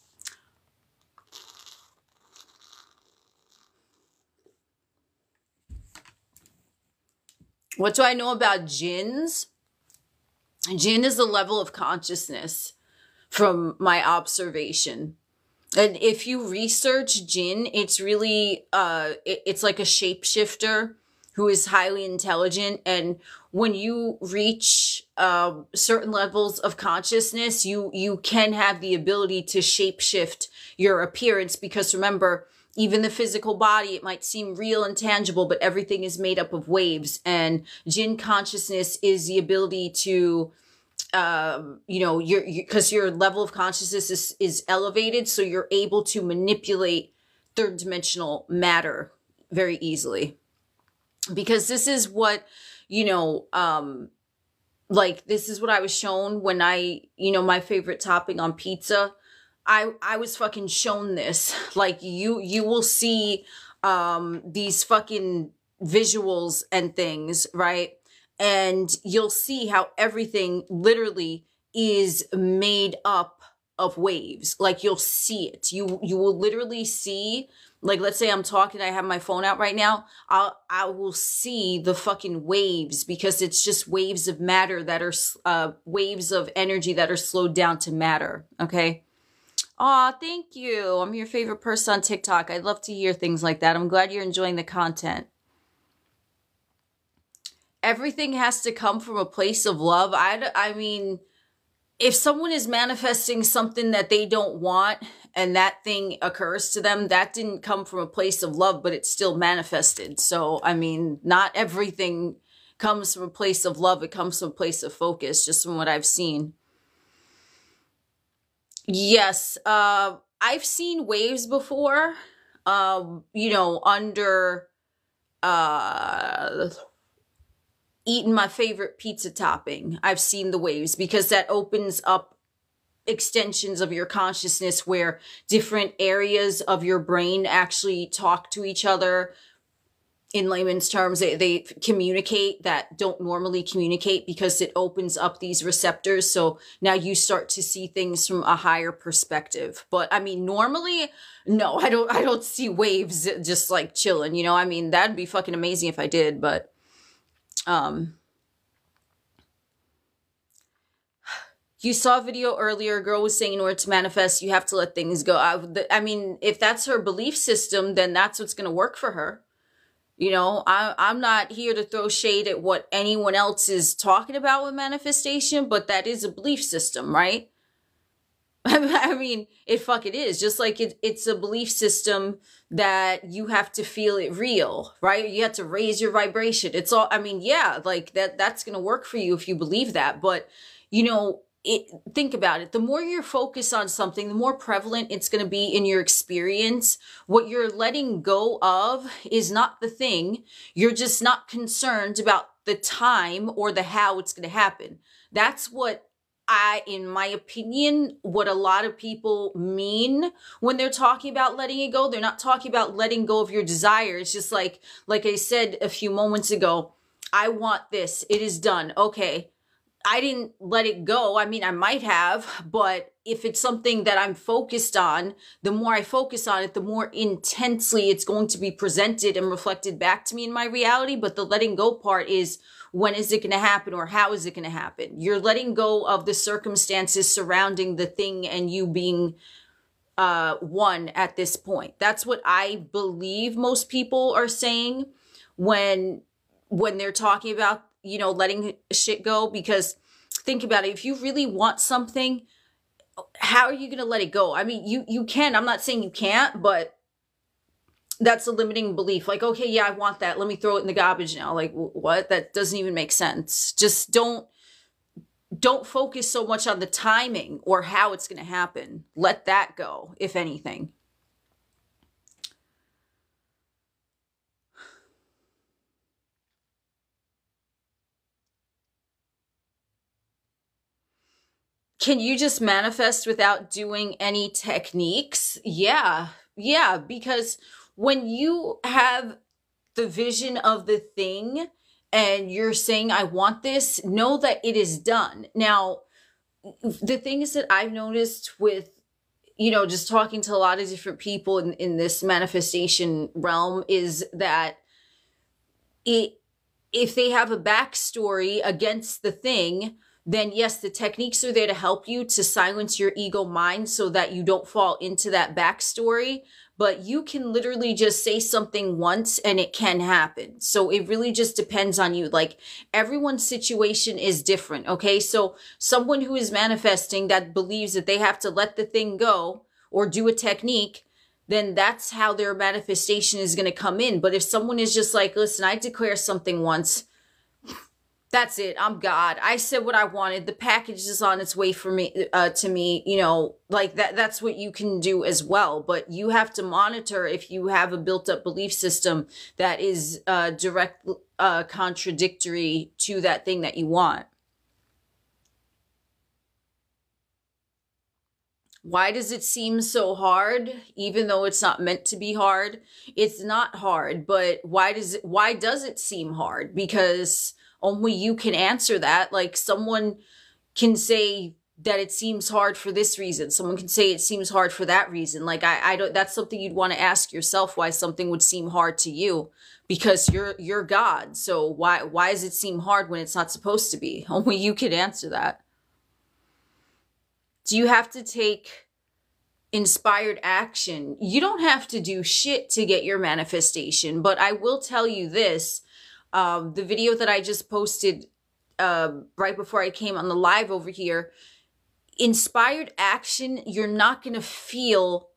what do I know about jinns? Jinn is the level of consciousness from my observation. And if you research jinn, it's really, it's like a shapeshifter who is highly intelligent. And when you reach certain levels of consciousness, you can have the ability to shapeshift your appearance, because remember, even the physical body, it might seem real and tangible, but everything is made up of waves. And jinn consciousness is the ability to, because your level of consciousness is elevated, so you're able to manipulate third dimensional matter very easily. Because this is what, like, this is what I was shown when my favorite topping on pizza. I was fucking shown this. Like, you will see these fucking visuals and things, right? And you'll see how everything literally is made up of waves. Like, you'll see it. You will literally see, like, let's say I'm talking, I have my phone out right now. I will see the fucking waves, because it's just waves of matter that are, waves of energy that are slowed down to matter. Okay. Aw, thank you. I'm your favorite person on TikTok. I'd love to hear things like that. I'm glad you're enjoying the content. Everything has to come from a place of love. I mean, if someone is manifesting something that they don't want and that thing occurs to them, that didn't come from a place of love, but it's still manifested. So, I mean, not everything comes from a place of love. It comes from a place of focus, just from what I've seen. Yes, I've seen waves before, under, eating my favorite pizza topping. I've seen the waves, because that opens up extensions of your consciousness where different areas of your brain actually talk to each other. In layman's terms, they communicate that don't normally communicate, because it opens up these receptors. So now you start to see things from a higher perspective. But I mean, normally, no, I don't see waves just like chilling, I mean, that'd be fucking amazing if I did, but, you saw a video earlier, a girl was saying in order to manifest, you have to let things go. I mean, if that's her belief system, then that's what's going to work for her. I'm not here to throw shade at what anyone else is talking about with manifestation, but that is a belief system, right? I mean, it is. Just like it's a belief system that you have to feel it real, right? You have to raise your vibration. It's all, I mean, yeah, like that's going to work for you if you believe that. But, think about it. The more you're focused on something, the more prevalent it's going to be in your experience. What you're letting go of is not the thing. You're just not concerned about the time or the how it's going to happen. That's what in my opinion, what a lot of people mean when they're talking about letting it go. They're not talking about letting go of your desire. It's just like I said a few moments ago, I want this. It is done. Okay. I didn't let it go. I mean, I might have, but if it's something that I'm focused on, the more I focus on it, the more intensely it's going to be presented and reflected back to me in my reality. But the letting go part is, when is it going to happen, or how is it going to happen? You're letting go of the circumstances surrounding the thing and you being one at this point. That's what I believe most people are saying when they're talking about, you know, letting shit go. Because think about it. If you really want something, how are you going to let it go? I mean, you can. I'm not saying you can't, but that's a limiting belief. Like, okay, yeah, I want that. Let me throw it in the garbage now. Like, what? That doesn't even make sense. Just don't focus so much on the timing or how it's going to happen. Let that go, if anything. Can you just manifest without doing any techniques? Yeah, because when you have the vision of the thing and you're saying, I want this, know that it is done. Now, the things that I've noticed with, you know, just talking to a lot of different people in this manifestation realm is that if they have a backstory against the thing, then yes, the techniques are there to help you to silence your ego mind so that you don't fall into that backstory. But you can literally just say something once and it can happen. So it really just depends on you. Like, everyone's situation is different. Okay. So someone who is manifesting that believes that they have to let the thing go or do a technique, then that's how their manifestation is going to come in. But if someone is just like, listen, I declare something once, that's it. I'm God. I said what I wanted. The package is on its way for me, to me, you know, like that's what you can do as well. But you have to monitor if you have a built up belief system that is direct contradictory to that thing that you want. Why does it seem so hard, even though it's not meant to be hard? It's not hard, but why does it seem hard? Because only you can answer that. Like, someone can say that it seems hard for this reason. Someone can say it seems hard for that reason. Like, I don't, that's something you'd want to ask yourself, why something would seem hard to you, because you're God. So why does it seem hard when it's not supposed to be? Only you can answer that. Do you have to take inspired action? You don't have to do shit to get your manifestation, but I will tell you this. The video that I just posted right before I came on the live over here, inspired action, you're not going to feel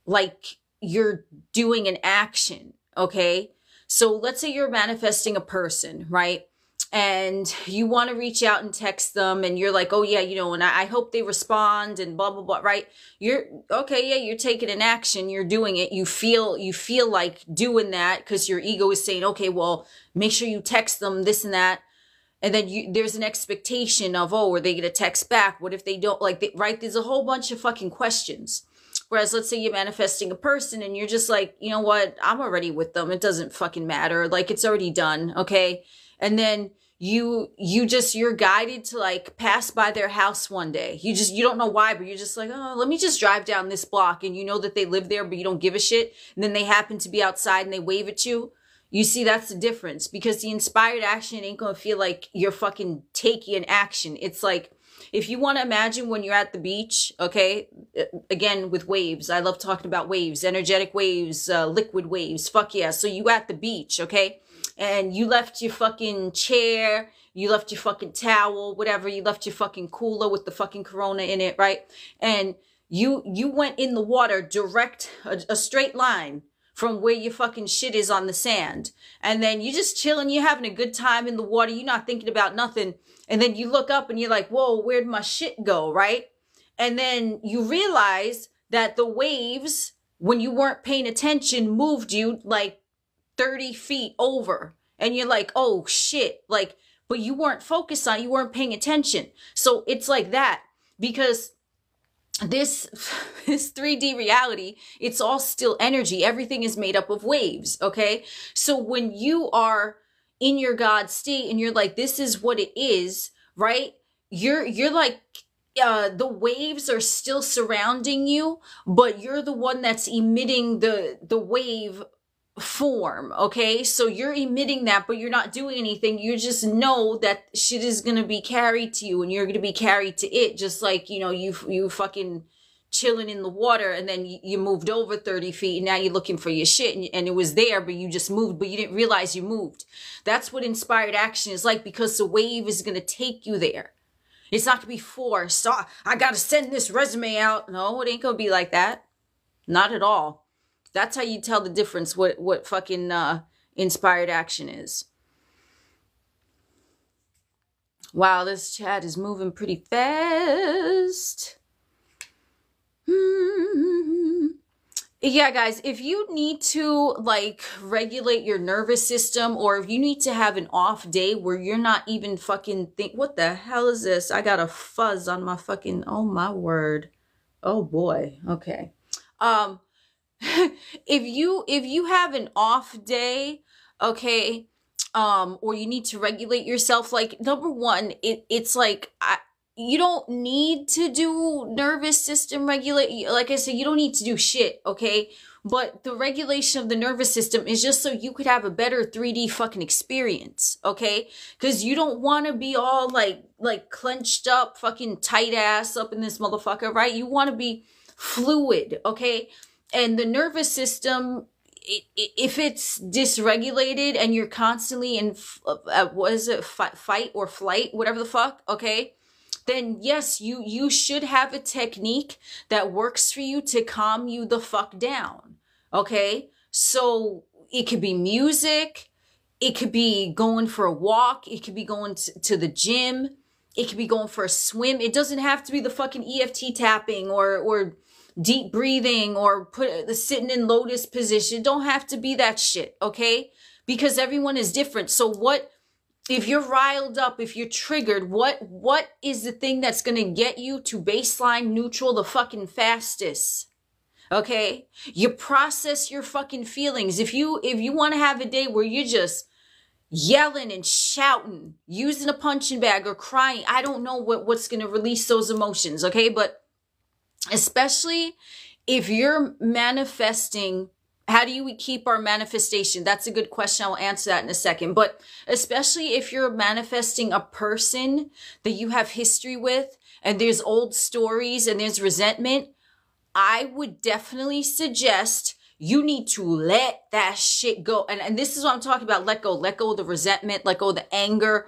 like you're doing an action, okay? So let's say you're manifesting a person, right? And you want to reach out and text them and you're like, oh yeah, you know, and I hope they respond and blah, blah, blah, right? You're okay. Yeah. You're taking an action. You're doing it. You feel like doing that because your ego is saying, okay, well, make sure you text them this and that. And then there's an expectation of, oh, are they going to text back? What if they don't, like, right? There's a whole bunch of fucking questions. Whereas let's say you're manifesting a person and you're just like, you know what? I'm already with them. It doesn't fucking matter. Like, it's already done. Okay. And then you're guided to like pass by their house one day. You don't know why, but you're just like, oh, let me just drive down this block. And you know that they live there, but you don't give a shit. And then they happen to be outside and they wave at you. You see, that's the difference, because the inspired action ain't going to feel like you're fucking taking an action. It's like, if you want to imagine when you're at the beach, okay, again, with waves, I love talking about waves, energetic waves, liquid waves, fuck yeah. So you at the beach, okay? And you left your fucking chair, you left your fucking towel, whatever, you left your fucking cooler with the fucking Corona in it, right? And you went in the water direct, a straight line from where your fucking shit is on the sand. And then you just chilling, you're having a good time in the water, you're not thinking about nothing. And then you look up and you're like, whoa, where'd my shit go, right? And then you realize that the waves, when you weren't paying attention, moved you like 30 feet over. And you're like, oh shit, like, but you weren't focused on, you weren't paying attention. So it's like that, because this 3D reality, it's all still energy. Everything is made up of waves, okay? So when you are in your God state and you're like, this is what it is, right? You're like, the waves are still surrounding you, but you're the one that's emitting the wave form, okay? So you're emitting that, but you're not doing anything. You just know that shit is gonna be carried to you and you're gonna be carried to it, just like, you know, you fucking chilling in the water and then you moved over 30 feet and now you're looking for your shit and it was there, but you just moved, but you didn't realize you moved. That's what inspired action is like, because the wave is gonna take you there. It's not gonna be forced. Oh, I gotta send this resume out. No, it ain't gonna be like that. Not at all. That's how you tell the difference what fucking inspired action is. Wow, this chat is moving pretty fast. Yeah, guys, if you need to like regulate your nervous system, or if you need to have an off day where you're not even fucking what the hell is this? I got a fuzz on my fucking, oh my word. Oh boy. Okay. If you have an off day, okay, or you need to regulate yourself, like, number one, it's like, you don't need to do nervous system regulate. Like I said, you don't need to do shit, okay? But the regulation of the nervous system is just so you could have a better 3D fucking experience, okay? Because you don't want to be all like clenched up, fucking tight ass up in this motherfucker, right? You want to be fluid, okay? And the nervous system, if it's dysregulated and you're constantly in, what is it, fight or flight, whatever the fuck, okay? Then yes, you should have a technique that works for you to calm you the fuck down, okay? So it could be music, it could be going for a walk, it could be going to the gym, it could be going for a swim. It doesn't have to be the fucking EFT tapping or deep breathing or sitting in lotus position. Don't have to be that shit, okay? Because everyone is different. So what, if you're riled up, if you're triggered, what is the thing that's going to get you to baseline neutral the fucking fastest? Okay? You process your fucking feelings. If you want to have a day where you're just yelling and shouting, using a punching bag or crying, I don't know what's going to release those emotions, okay? But especially if you're manifesting, how do you keep our manifestation? That's a good question. I'll answer that in a second. But especially if you're manifesting a person that you have history with and there's old stories and there's resentment, I would definitely suggest you need to let that shit go. And this is what I'm talking about. Let go of the resentment, let go of the anger,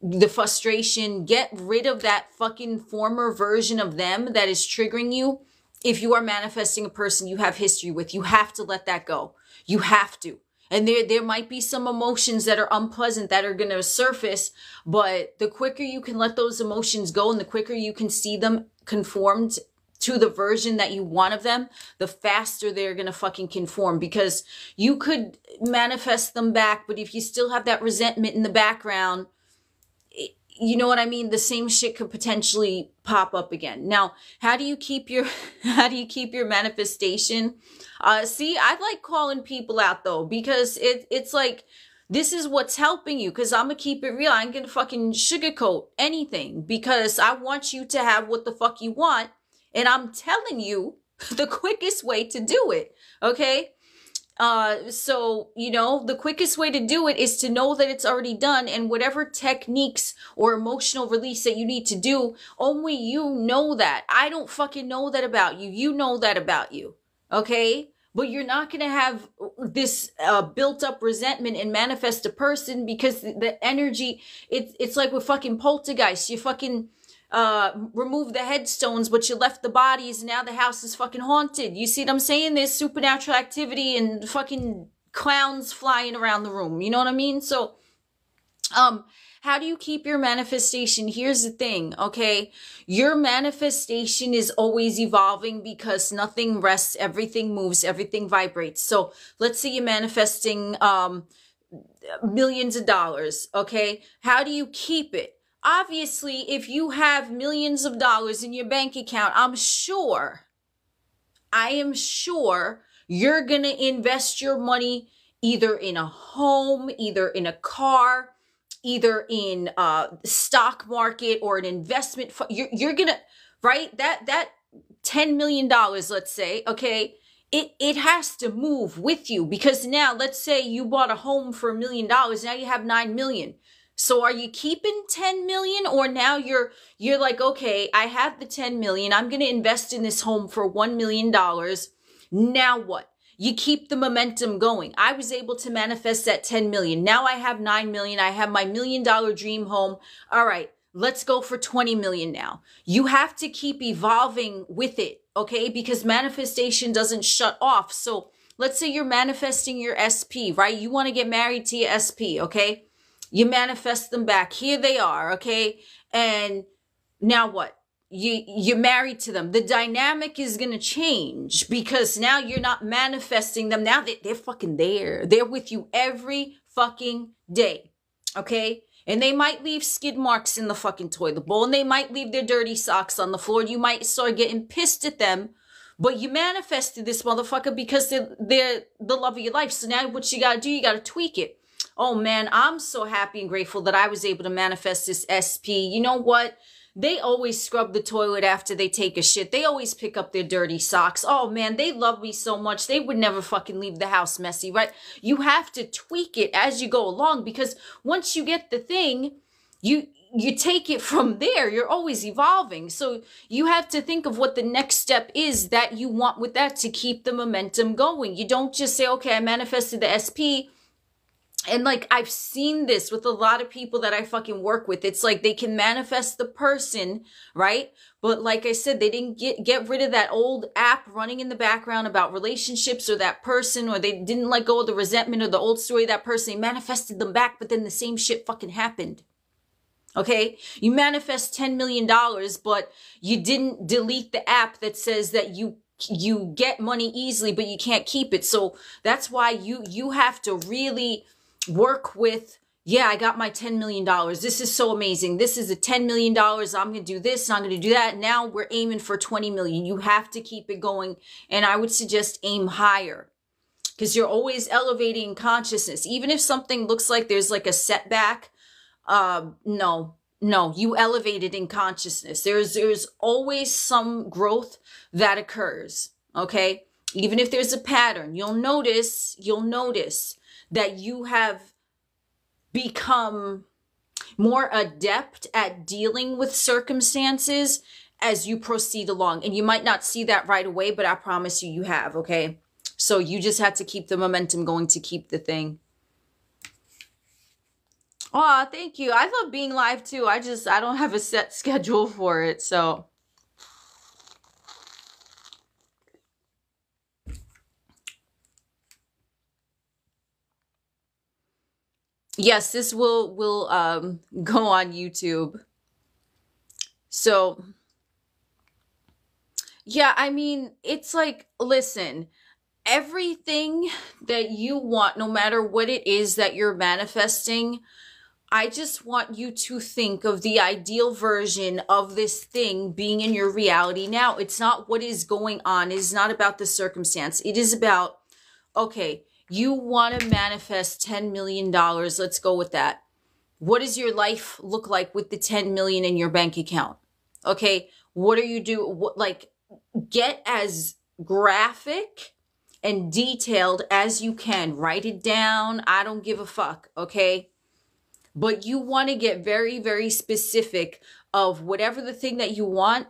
the frustration. Get rid of that fucking former version of them that is triggering you. If you are manifesting a person you have history with, you have to let that go. You have to. And there might be some emotions that are unpleasant that are going to surface, but the quicker you can let those emotions go and the quicker you can see them conformed to the version that you want of them, the faster they're going to fucking conform, because you could manifest them back, but if you still have that resentment in the background, you know what I mean? The same shit could potentially pop up again. Now, how do you keep your manifestation? See, I like calling people out though, because it's like, this is what's helping you, because I'm gonna keep it real. I ain't gonna fucking sugarcoat anything, because I want you to have what the fuck you want. And I'm telling you the quickest way to do it. Okay. So, you know, the quickest way to do it is to know that it's already done, and whatever techniques or emotional release that you need to do, only you know that. I don't fucking know that about you. You know that about you. Okay. But you're not going to have this built up resentment and manifest a person, because the energy, it's like with fucking poltergeist. You fucking remove the headstones, but you left the bodies, and now the house is fucking haunted. You see what I'm saying? There's supernatural activity and fucking clowns flying around the room. You know what I mean? So, how do you keep your manifestation? Here's the thing, okay? Your manifestation is always evolving because nothing rests, everything moves, everything vibrates. So let's say you're manifesting millions of dollars, okay? How do you keep it? Obviously, if you have millions of dollars in your bank account, I am sure you're gonna invest your money either in a home, either in a car, either in stock market or an investment. You're gonna, right? That $10 million, let's say, okay, it has to move with you, because now let's say you bought a home for $1 million. Now you have 9 million. So are you keeping 10 million, or now you're like, okay, I have the 10 million. I'm going to invest in this home for $1 million. Now what? You keep the momentum going. I was able to manifest that 10 million. Now I have 9 million. I have my $1 million dream home. All right, let's go for 20 million now. You have to keep evolving with it, okay? Because manifestation doesn't shut off. So let's say you're manifesting your SP, right? You want to get married to your SP, okay? You manifest them back. Here they are, okay? And now what? You're married to them. The dynamic is going to change because now you're not manifesting them. Now they're fucking there. They're with you every fucking day, okay? And they might leave skid marks in the fucking toilet bowl, and they might leave their dirty socks on the floor. You might start getting pissed at them, but you manifested this motherfucker because they're the love of your life. So now what you got to do, you got to tweak it. Oh man, I'm so happy and grateful that I was able to manifest this SP. You know what? They always scrub the toilet after they take a shit. They always pick up their dirty socks. Oh man, they love me so much. They would never fucking leave the house messy, right? You have to tweak it as you go along, because once you get the thing, you take it from there. You're always evolving. So you have to think of what the next step is that you want with that to keep the momentum going. You don't just say, okay, I manifested the SP. And like, I've seen this with a lot of people that I fucking work with. It's like they can manifest the person, right? But like I said, they didn't get rid of that old app running in the background about relationships or that person, or they didn't let go of the resentment or the old story of that person. They manifested them back, but then the same shit fucking happened. Okay? You manifest $10 million, but you didn't delete the app that says that you get money easily, but you can't keep it. So that's why you have to really work with, yeah, I got my $10 million. This is so amazing. This is a $10 million. I'm going to do this and I'm going to do that. Now we're aiming for 20 million. You have to keep it going. And I would suggest aim higher, because you're always elevating consciousness. Even if something looks like there's like a setback, no, you elevated in consciousness. There's always some growth that occurs. Okay. Even if there's a pattern, you'll notice that you have become more adept at dealing with circumstances as you proceed along. And you might not see that right away, but I promise you, you have, okay? So you just have to keep the momentum going to keep the thing. Oh, thank you. I love being live too. I don't have a set schedule for it, so. Yes, this will go on YouTube. So, yeah, I mean, it's like, listen, everything that you want, no matter what it is that you're manifesting, I just want you to think of the ideal version of this thing being in your reality now. It's not what is going on. It is not about the circumstance. It is about, okay, you want to manifest $10 million. Let's go with that. What does your life look like with the 10 million in your bank account? Okay. What are you do? Like, get as graphic and detailed as you can. Write it down. I don't give a fuck. Okay. But you want to get very, very specific of whatever the thing that you want.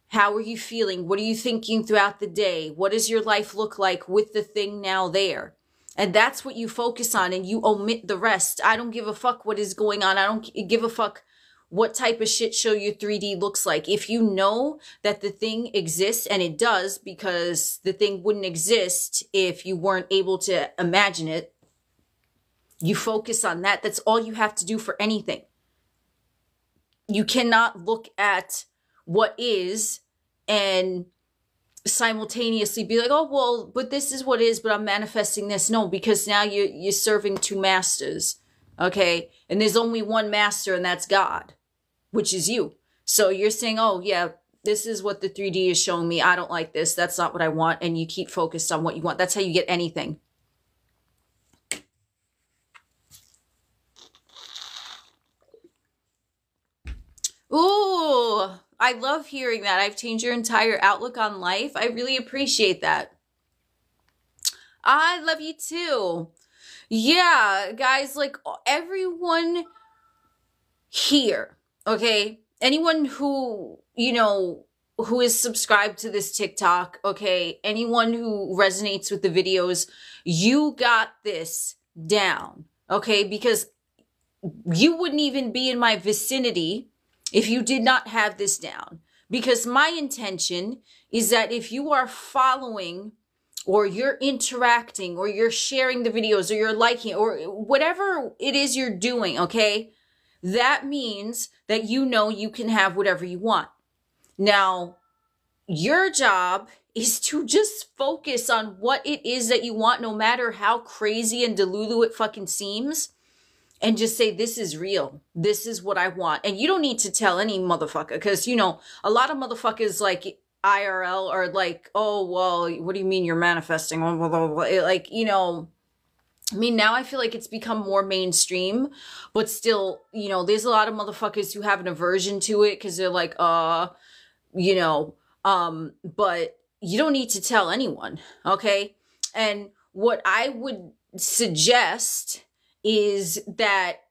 How are you feeling? What are you thinking throughout the day? What does your life look like with the thing now there? And that's what you focus on, and you omit the rest. I don't give a fuck what is going on. I don't give a fuck what type of shit show your 3D looks like. If you know that the thing exists, and it does, because the thing wouldn't exist if you weren't able to imagine it, you focus on that. That's all you have to do for anything. You cannot look at what is and simultaneously be like, oh, well, but this is what is, but I'm manifesting this. No, because now you're serving two masters, okay? And there's only one master, and that's God, which is you. So you're saying, oh, yeah, this is what the 3D is showing me. I don't like this. That's not what I want. And you keep focused on what you want. That's how you get anything. Ooh, I love hearing that. I've changed your entire outlook on life. I really appreciate that. I love you too. Yeah, guys, like everyone here, okay? Anyone who, you know, who is subscribed to this TikTok, okay? Anyone who resonates with the videos, you got this down, okay? Because you wouldn't even be in my vicinity if you did not have this down. Because my intention is that if you are following or you're interacting or you're sharing the videos or you're liking or whatever it is you're doing, okay, that means that you know you can have whatever you want. Now, your job is to just focus on what it is that you want, no matter how crazy and delulu it fucking seems. And just say, this is real. This is what I want. And you don't need to tell any motherfucker. Because, you know, a lot of motherfuckers like IRL are like, oh, well, what do you mean you're manifesting? Like, you know, I mean, now I feel like it's become more mainstream. But still, you know, there's a lot of motherfuckers who have an aversion to it. Because they're like, you know, but you don't need to tell anyone. Okay? And what I would suggest is that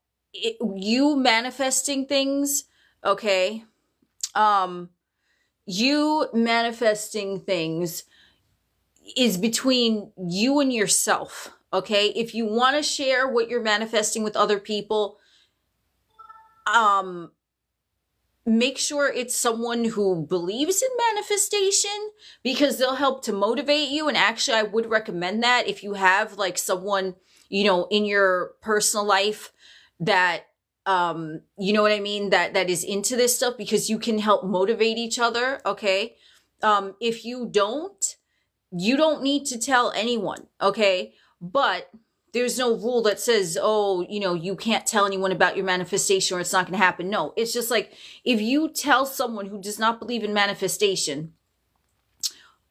you manifesting things, okay? You manifesting things is between you and yourself, okay? If you want to share what you're manifesting with other people, make sure it's someone who believes in manifestation, because they'll help to motivate you. And actually, I would recommend that if you have like someone, you know, in your personal life that, you know what I mean? That is into this stuff, because you can help motivate each other. Okay. If you don't need to tell anyone. Okay. But there's no rule that says, oh, you know, you can't tell anyone about your manifestation or it's not going to happen. No, it's just like, if you tell someone who does not believe in manifestation,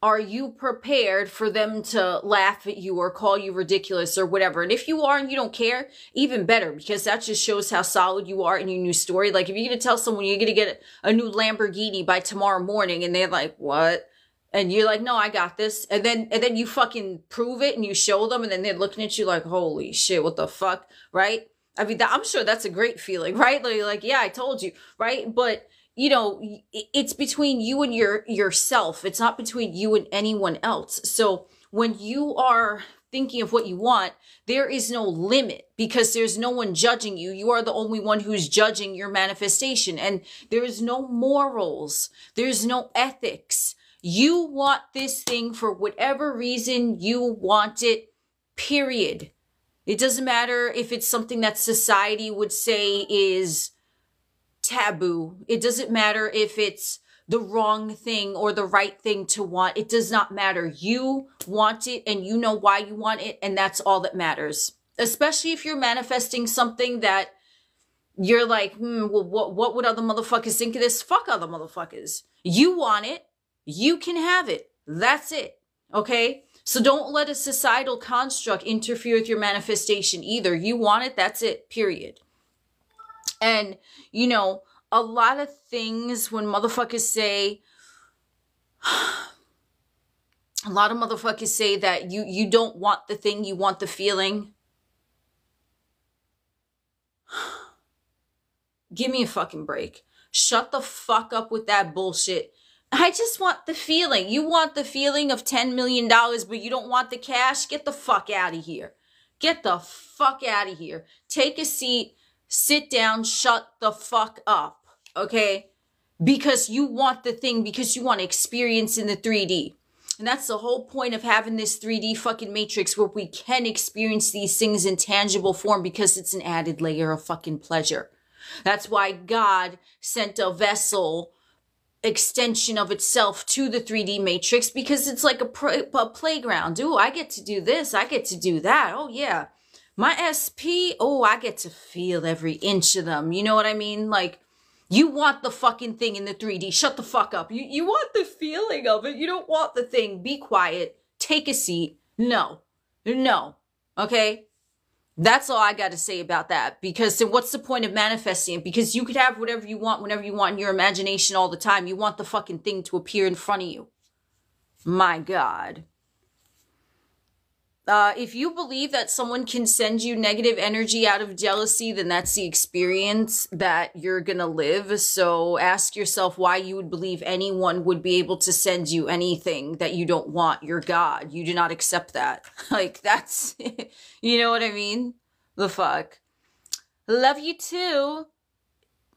are you prepared for them to laugh at you or call you ridiculous or whatever? And if you are and you don't care, even better, because that just shows how solid you are in your new story. Like, if you're going to tell someone you're going to get a new Lamborghini by tomorrow morning and they're like, what? And you're like, no, I got this. And then you fucking prove it and you show them, and then they're looking at you like, holy shit, what the fuck? Right? I mean, I'm sure that's a great feeling, right? Like, yeah, I told you, right? But you know, it's between you and yourself. It's not between you and anyone else. So when you are thinking of what you want, there is no limit, because there's no one judging you. You are the only one who's judging your manifestation. And there is no morals. There's no ethics. You want this thing for whatever reason you want it, period. It doesn't matter if it's something that society would say is taboo. It doesn't matter if it's the wrong thing or the right thing to want. It does not matter. You want it and you know why you want it, and that's all that matters. Especially if you're manifesting something that you're like, well, what would other motherfuckers think of this? Fuck other motherfuckers. You want it. You can have it. That's it. Okay? So don't let a societal construct interfere with your manifestation either. You want it. That's it. Period. And, you know, a lot of things when motherfuckers say, a lot of motherfuckers say that you don't want the thing, you want the feeling. Give me a fucking break. Shut the fuck up with that bullshit. I just want the feeling. You want the feeling of $10 million, but you don't want the cash? Get the fuck out of here. Get the fuck out of here. Take a seat. sit down, shut the fuck up, okay? Because you want the thing, because you want to experience in the 3D. And that's the whole point of having this 3D fucking matrix where we can experience these things in tangible form, because it's an added layer of fucking pleasure. That's why God sent a vessel extension of itself to the 3D matrix, because it's like a playground. Ooh, I get to do this. I get to do that. Oh, yeah. My SP, oh, I get to feel every inch of them. You know what I mean? Like, you want the fucking thing in the 3D. Shut the fuck up. You want the feeling of it. You don't want the thing. Be quiet. Take a seat. No. No. Okay? That's all I got to say about that. Because then what's the point of manifesting it? Because you could have whatever you want, whenever you want in your imagination all the time. You want the fucking thing to appear in front of you. My God. If you believe that someone can send you negative energy out of jealousy, then that's the experience that you're gonna live. So ask yourself why you would believe anyone would be able to send you anything that you don't want. You're God. You do not accept that. Like, that's, you know what I mean? The fuck. Love you too.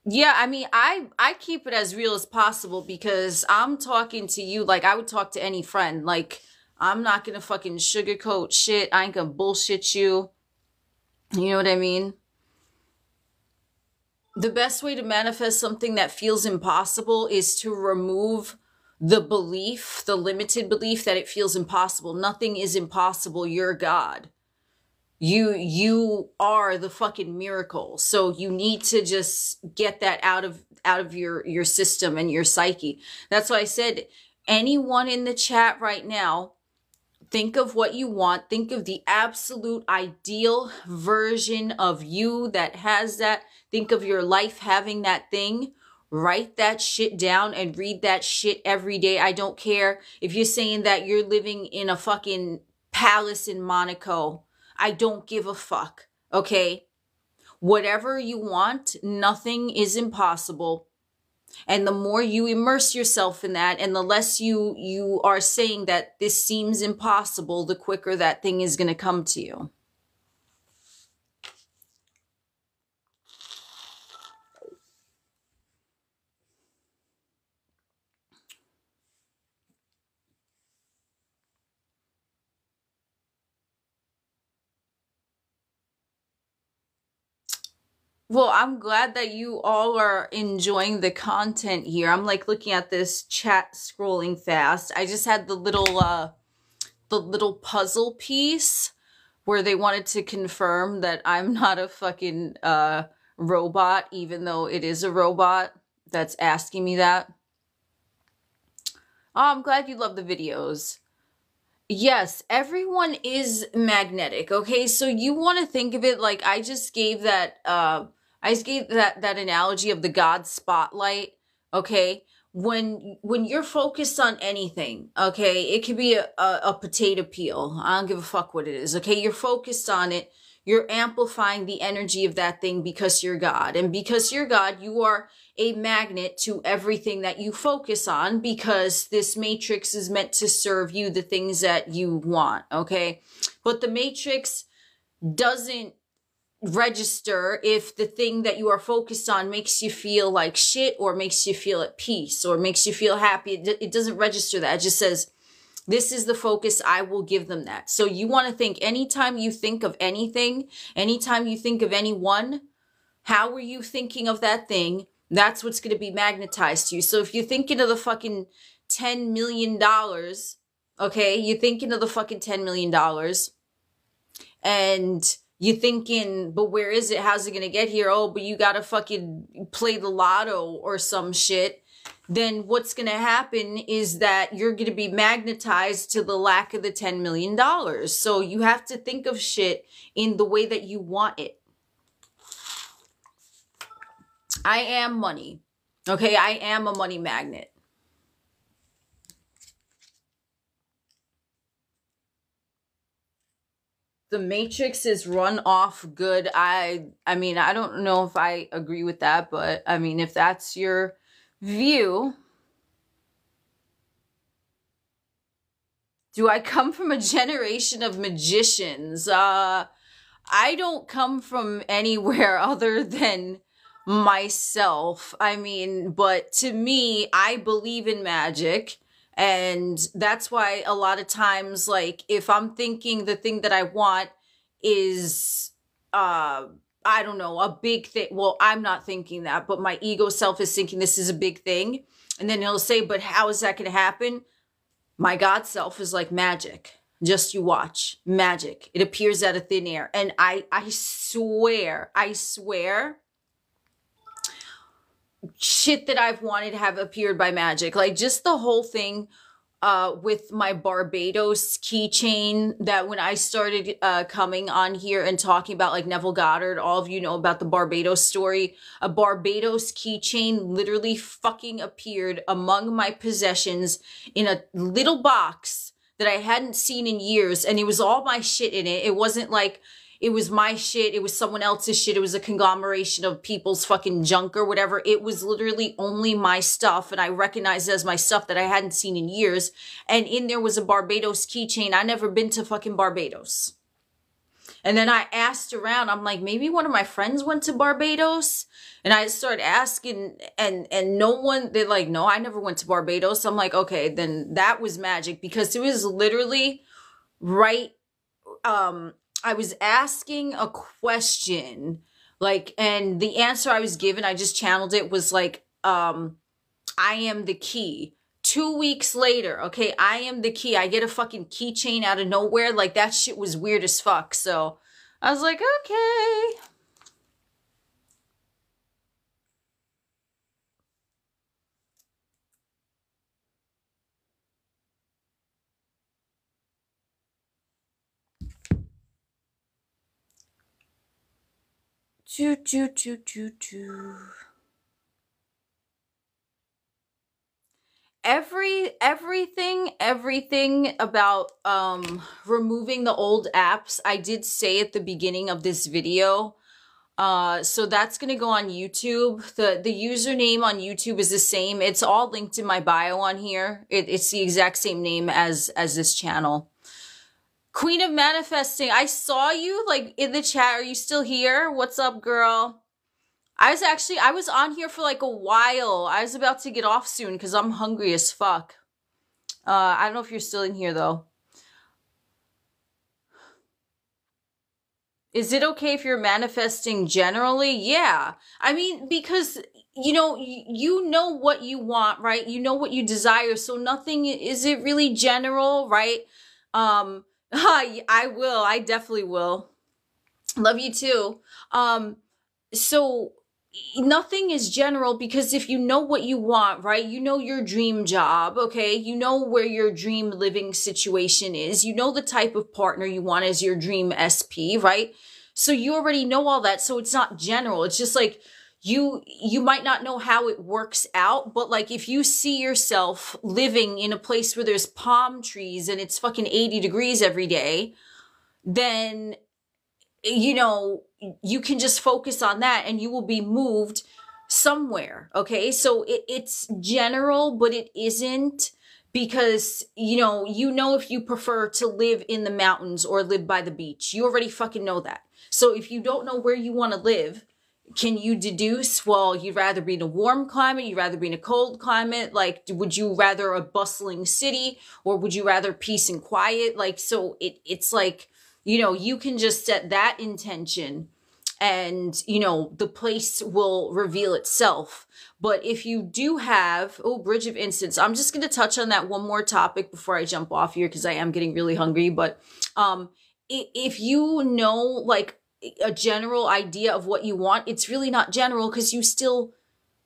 Yeah, I mean, I keep it as real as possible, because I'm talking to you like I would talk to any friend. Like, I'm not gonna fucking sugarcoat shit. I ain't gonna bullshit you. You know what I mean? The best way to manifest something that feels impossible is to remove the belief, the limited belief that it feels impossible. Nothing is impossible. You're God. You are the fucking miracle. So you need to just get that out of your system and your psyche. That's why I said, anyone in the chat right now, think of what you want. Think of the absolute ideal version of you that has that. Think of your life having that thing. Write that shit down and read that shit every day. I don't care if you're saying that you're living in a fucking palace in Monaco. I don't give a fuck, okay? Whatever you want, nothing is impossible. And the more you immerse yourself in that, and the less you are saying that this seems impossible, the quicker that thing is going to come to you. Well, I'm glad that you all are enjoying the content here. I'm like looking at this chat, scrolling fast. I just had the little puzzle piece where they wanted to confirm that I'm not a fucking robot, even though it is a robot that's asking me that. Oh, I'm glad you love the videos. Yes, everyone is magnetic, okay? So you want to think of it like I just gave that that analogy of the God spotlight, okay? When you're focused on anything, okay? It could be a potato peel. I don't give a fuck what it is, okay? You're focused on it. You're amplifying the energy of that thing because you're God. And because you're God, you are a magnet to everything that you focus on, because this matrix is meant to serve you the things that you want, okay? But the matrix doesn't register if the thing that you are focused on makes you feel like shit, or makes you feel at peace, or makes you feel happy. It doesn't register that. It just says, this is the focus, I will give them that. So you want to think, anytime you think of anything, anytime you think of anyone, how were you thinking of that thing? That's what's going to be magnetized to you. So if you're thinking of the fucking $10 million, okay, you're thinking of the fucking $10 million, and you're thinking, but where is it? How's it going to get here? Oh, but you got to fucking play the lotto or some shit. Then what's going to happen is that you're going to be magnetized to the lack of the $10 million. So you have to think of shit in the way that you want it. I am money. Okay, I am a money magnet. The matrix is run off good. I mean, I don't know if I agree with that, but I mean, if that's your view. Do I come from a generation of magicians? I don't come from anywhere other than myself. I mean, but to me, I believe in magic. And that's why a lot of times, like, if I'm thinking the thing that I want is, I don't know, a big thing. Well, I'm not thinking that, but my ego self is thinking this is a big thing. And then he'll say, but how is that going to happen? My God self is like magic. Just you watch. Magic. It appears out of thin air. And I swear, shit that I've wanted to have appeared by magic. Like just the whole thing with my Barbados keychain, that when I started coming on here and talking about like Neville Goddard, all of you know about the Barbados story. A Barbados keychain literally fucking appeared among my possessions in a little box that I hadn't seen in years, and it was all my shit in it. It wasn't like it was my shit, it was someone else's shit, it was a conglomeration of people's fucking junk or whatever. It was literally only my stuff, and I recognized it as my stuff that I hadn't seen in years. And in there was a Barbados keychain. I never been to fucking Barbados. And then I asked around, I'm like, maybe one of my friends went to Barbados? And I started asking, and no one, they're like, no, I never went to Barbados. I'm like, okay, then that was magic, because it was literally right, I was asking a question, like, and the answer I was given, I just channeled it, was like, I am the key. 2 weeks later, okay, I am the key. I get a fucking keychain out of nowhere. Like, that shit was weird as fuck. So I was like, okay. Choo, choo, choo, choo, choo. Everything about removing the old apps, I did say at the beginning of this video. So that's gonna go on YouTube. The username on YouTube is the same. It's all linked in my bio on here. It's the exact same name as this channel. Queen of Manifesting, I saw you like in the chat. Are you still here? What's up, girl? I was on here for like a while. I was about to get off soon because I'm hungry as fuck. I don't know if you're still in here though. Is it okay if you're manifesting generally? Yeah. I mean, because, you know what you want, right? You know what you desire. So nothing, is it really general, right? I will. I definitely will. Love you too. So nothing is general, because if you know what you want, right? You know your dream job, okay? You know where your dream living situation is. You know the type of partner you want as your dream SP, right? So you already know all that. So it's not general. It's just like you might not know how it works out, but like if you see yourself living in a place where there's palm trees and it's fucking 80 degrees every day, then you can just focus on that and you will be moved somewhere. Okay. So it's general, but it isn't, because, if you prefer to live in the mountains or live by the beach, you already fucking know that. So if you don't know where you want to live, can you deduce, well, you'd rather be in a warm climate, you'd rather be in a cold climate? Like, would you rather a bustling city, or would you rather peace and quiet? Like, so it's like, you can just set that intention and, the place will reveal itself. But if you do have, Bridge of Instance, I'm just going to touch on that one more topic before I jump off here, because I am getting really hungry. But if you know, like, a general idea of what you want, it's really not general, because you still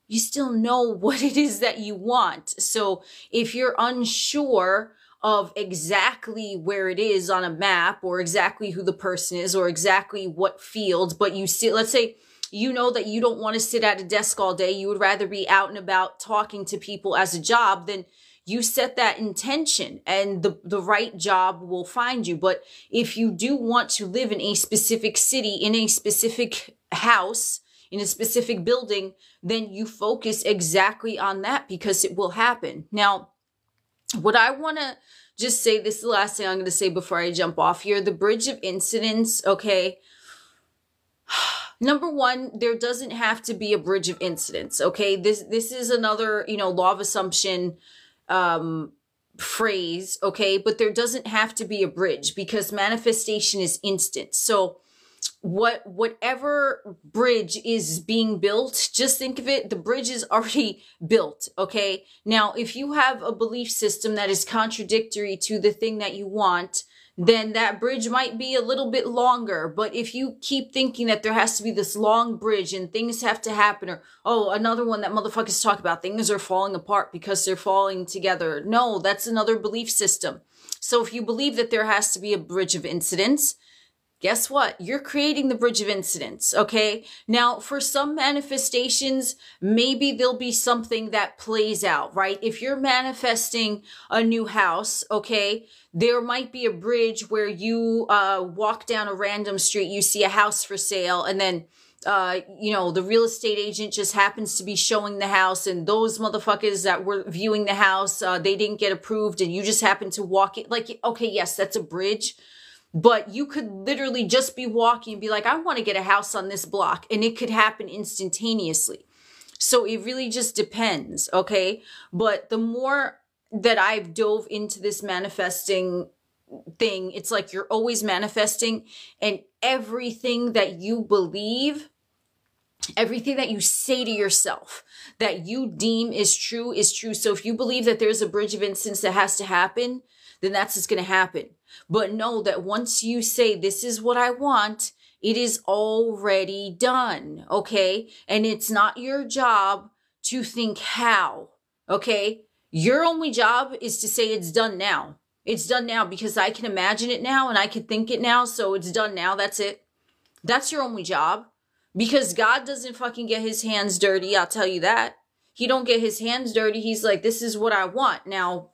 know what it is that you want. So if you're unsure of exactly where it is on a map, or exactly who the person is, or exactly what field, but you see, let's say, that you don't want to sit at a desk all day, you would rather be out and about talking to people as a job, then you set that intention and the right job will find you. But if you do want to live in a specific city, in a specific house, in a specific building, then you focus exactly on that, because it will happen. Now, what I want to just say, this is the last thing I'm going to say before I jump off here. The Bridge of Incidents, okay? Number one, there doesn't have to be a bridge of incidents. Okay. This is another, law of assumption, phrase. Okay. But there doesn't have to be a bridge because manifestation is instant. So whatever bridge is being built, just think of it, the bridge is already built. Okay. Now, if you have a belief system that is contradictory to the thing that you want, then that bridge might be a little bit longer. But if you keep thinking that there has to be this long bridge and things have to happen, or, oh, another one that motherfuckers talk about, things are falling apart because they're falling together. No, that's another belief system. So if you believe that there has to be a bridge of incidents, guess what? You're creating the bridge of incidents, okay? Now, for some manifestations, maybe there'll be something that plays out, right? If you're manifesting a new house, okay, there might be a bridge where you walk down a random street, you see a house for sale, and then the real estate agent just happens to be showing the house, and those motherfuckers that were viewing the house, they didn't get approved, and you just happen to walk it. Like, okay, yes, that's a bridge. But you could literally just be walking and be like, I want to get a house on this block. And it could happen instantaneously. So it really just depends. Okay. But the more that I've dove into this manifesting thing, it's like you're always manifesting, and everything that you believe, everything that you say to yourself that you deem is true is true. So if you believe that there's a bridge of incidents that has to happen, then that's just going to happen. But know that once you say, this is what I want, it is already done. Okay. And it's not your job to think how. Okay. Your only job is to say it's done now. It's done now because I can imagine it now and I can think it now. So it's done now. That's it. That's your only job, because God doesn't fucking get his hands dirty. I'll tell you that. He don't get his hands dirty. He's like, this is what I want. Now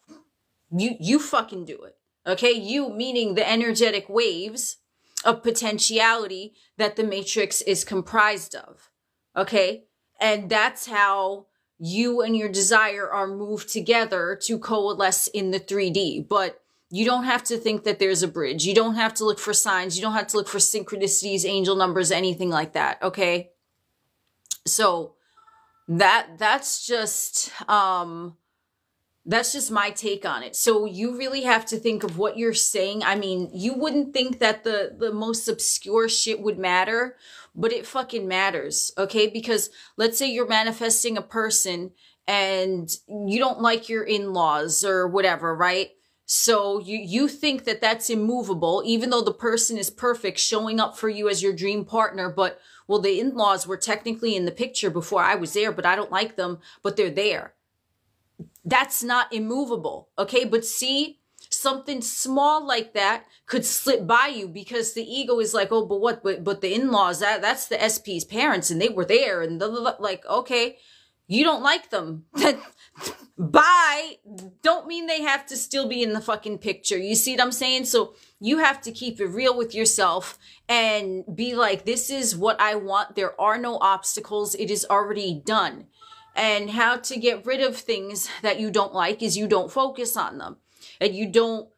you fucking do it. Okay, you meaning the energetic waves of potentiality that the matrix is comprised of. Okay, and that's how you and your desire are moved together to coalesce in the 3D. But you don't have to think that there's a bridge. You don't have to look for signs. You don't have to look for synchronicities, angel numbers, anything like that. Okay, so that's just my take on it. So you really have to think of what you're saying. I mean, you wouldn't think that the most obscure shit would matter, but it fucking matters, okay? Because let's say you're manifesting a person and you don't like your in-laws or whatever, right? So you think that that's immovable, even though the person is perfect, showing up for you as your dream partner. But, well, the in-laws were technically in the picture before I was there, but I don't like them, but they're there. That's not immovable, okay? But see, something small like that could slip by you because the ego is like, oh, but what? But the in-laws, that's the SP's parents, and they were there, and like, okay, you don't like them. Bye. Don't mean they have to still be in the fucking picture. You see what I'm saying? So you have to keep it real with yourself and be like, this is what I want. There are no obstacles. It is already done. And how to get rid of things that you don't like is you don't focus on them, and you don't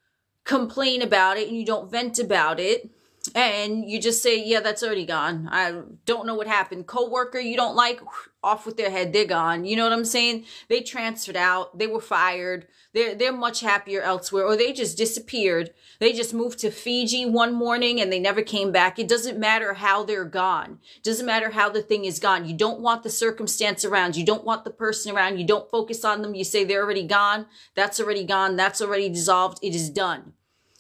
complain about it, and you don't vent about it, and you just say, yeah, that's already gone. I don't know what happened. Coworker you don't like, off with their head, they're gone. You know what I'm saying? They transferred out, they were fired, they're much happier elsewhere, or they just disappeared. They just moved to Fiji one morning and they never came back. It doesn't matter how they're gone. It doesn't matter how the thing is gone. You don't want the circumstance around. You don't want the person around. You don't focus on them. You say they're already gone. That's already gone. That's already dissolved. It is done.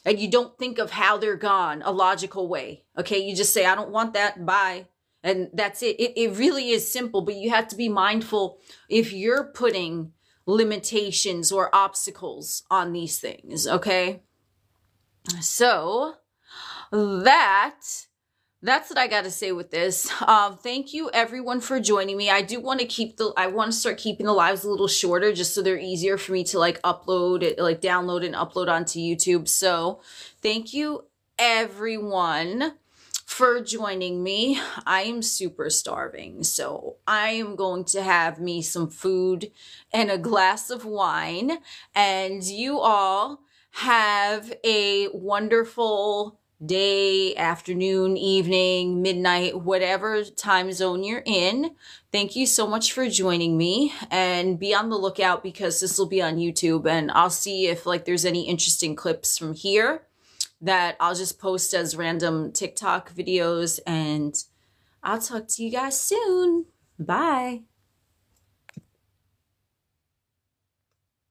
And you don't think of how they're gone a logical way. Okay. You just say, I don't want that. Bye. And that's it. It really is simple, but you have to be mindful if you're putting limitations or obstacles on these things. Okay. So that's what I got to say with this. Thank you everyone for joining me. I do want to I want to start keeping the lives a little shorter just so they're easier for me to like upload it, like download and upload onto YouTube. So thank you everyone for joining me. I am super starving, so I am going to have me some food and a glass of wine, and you all have a wonderful day, afternoon, evening, midnight, whatever time zone you're in. Thank you so much for joining me, and be on the lookout because this will be on YouTube, and I'll see if like there's any interesting clips from here that I'll just post as random TikTok videos, and I'll talk to you guys soon. Bye.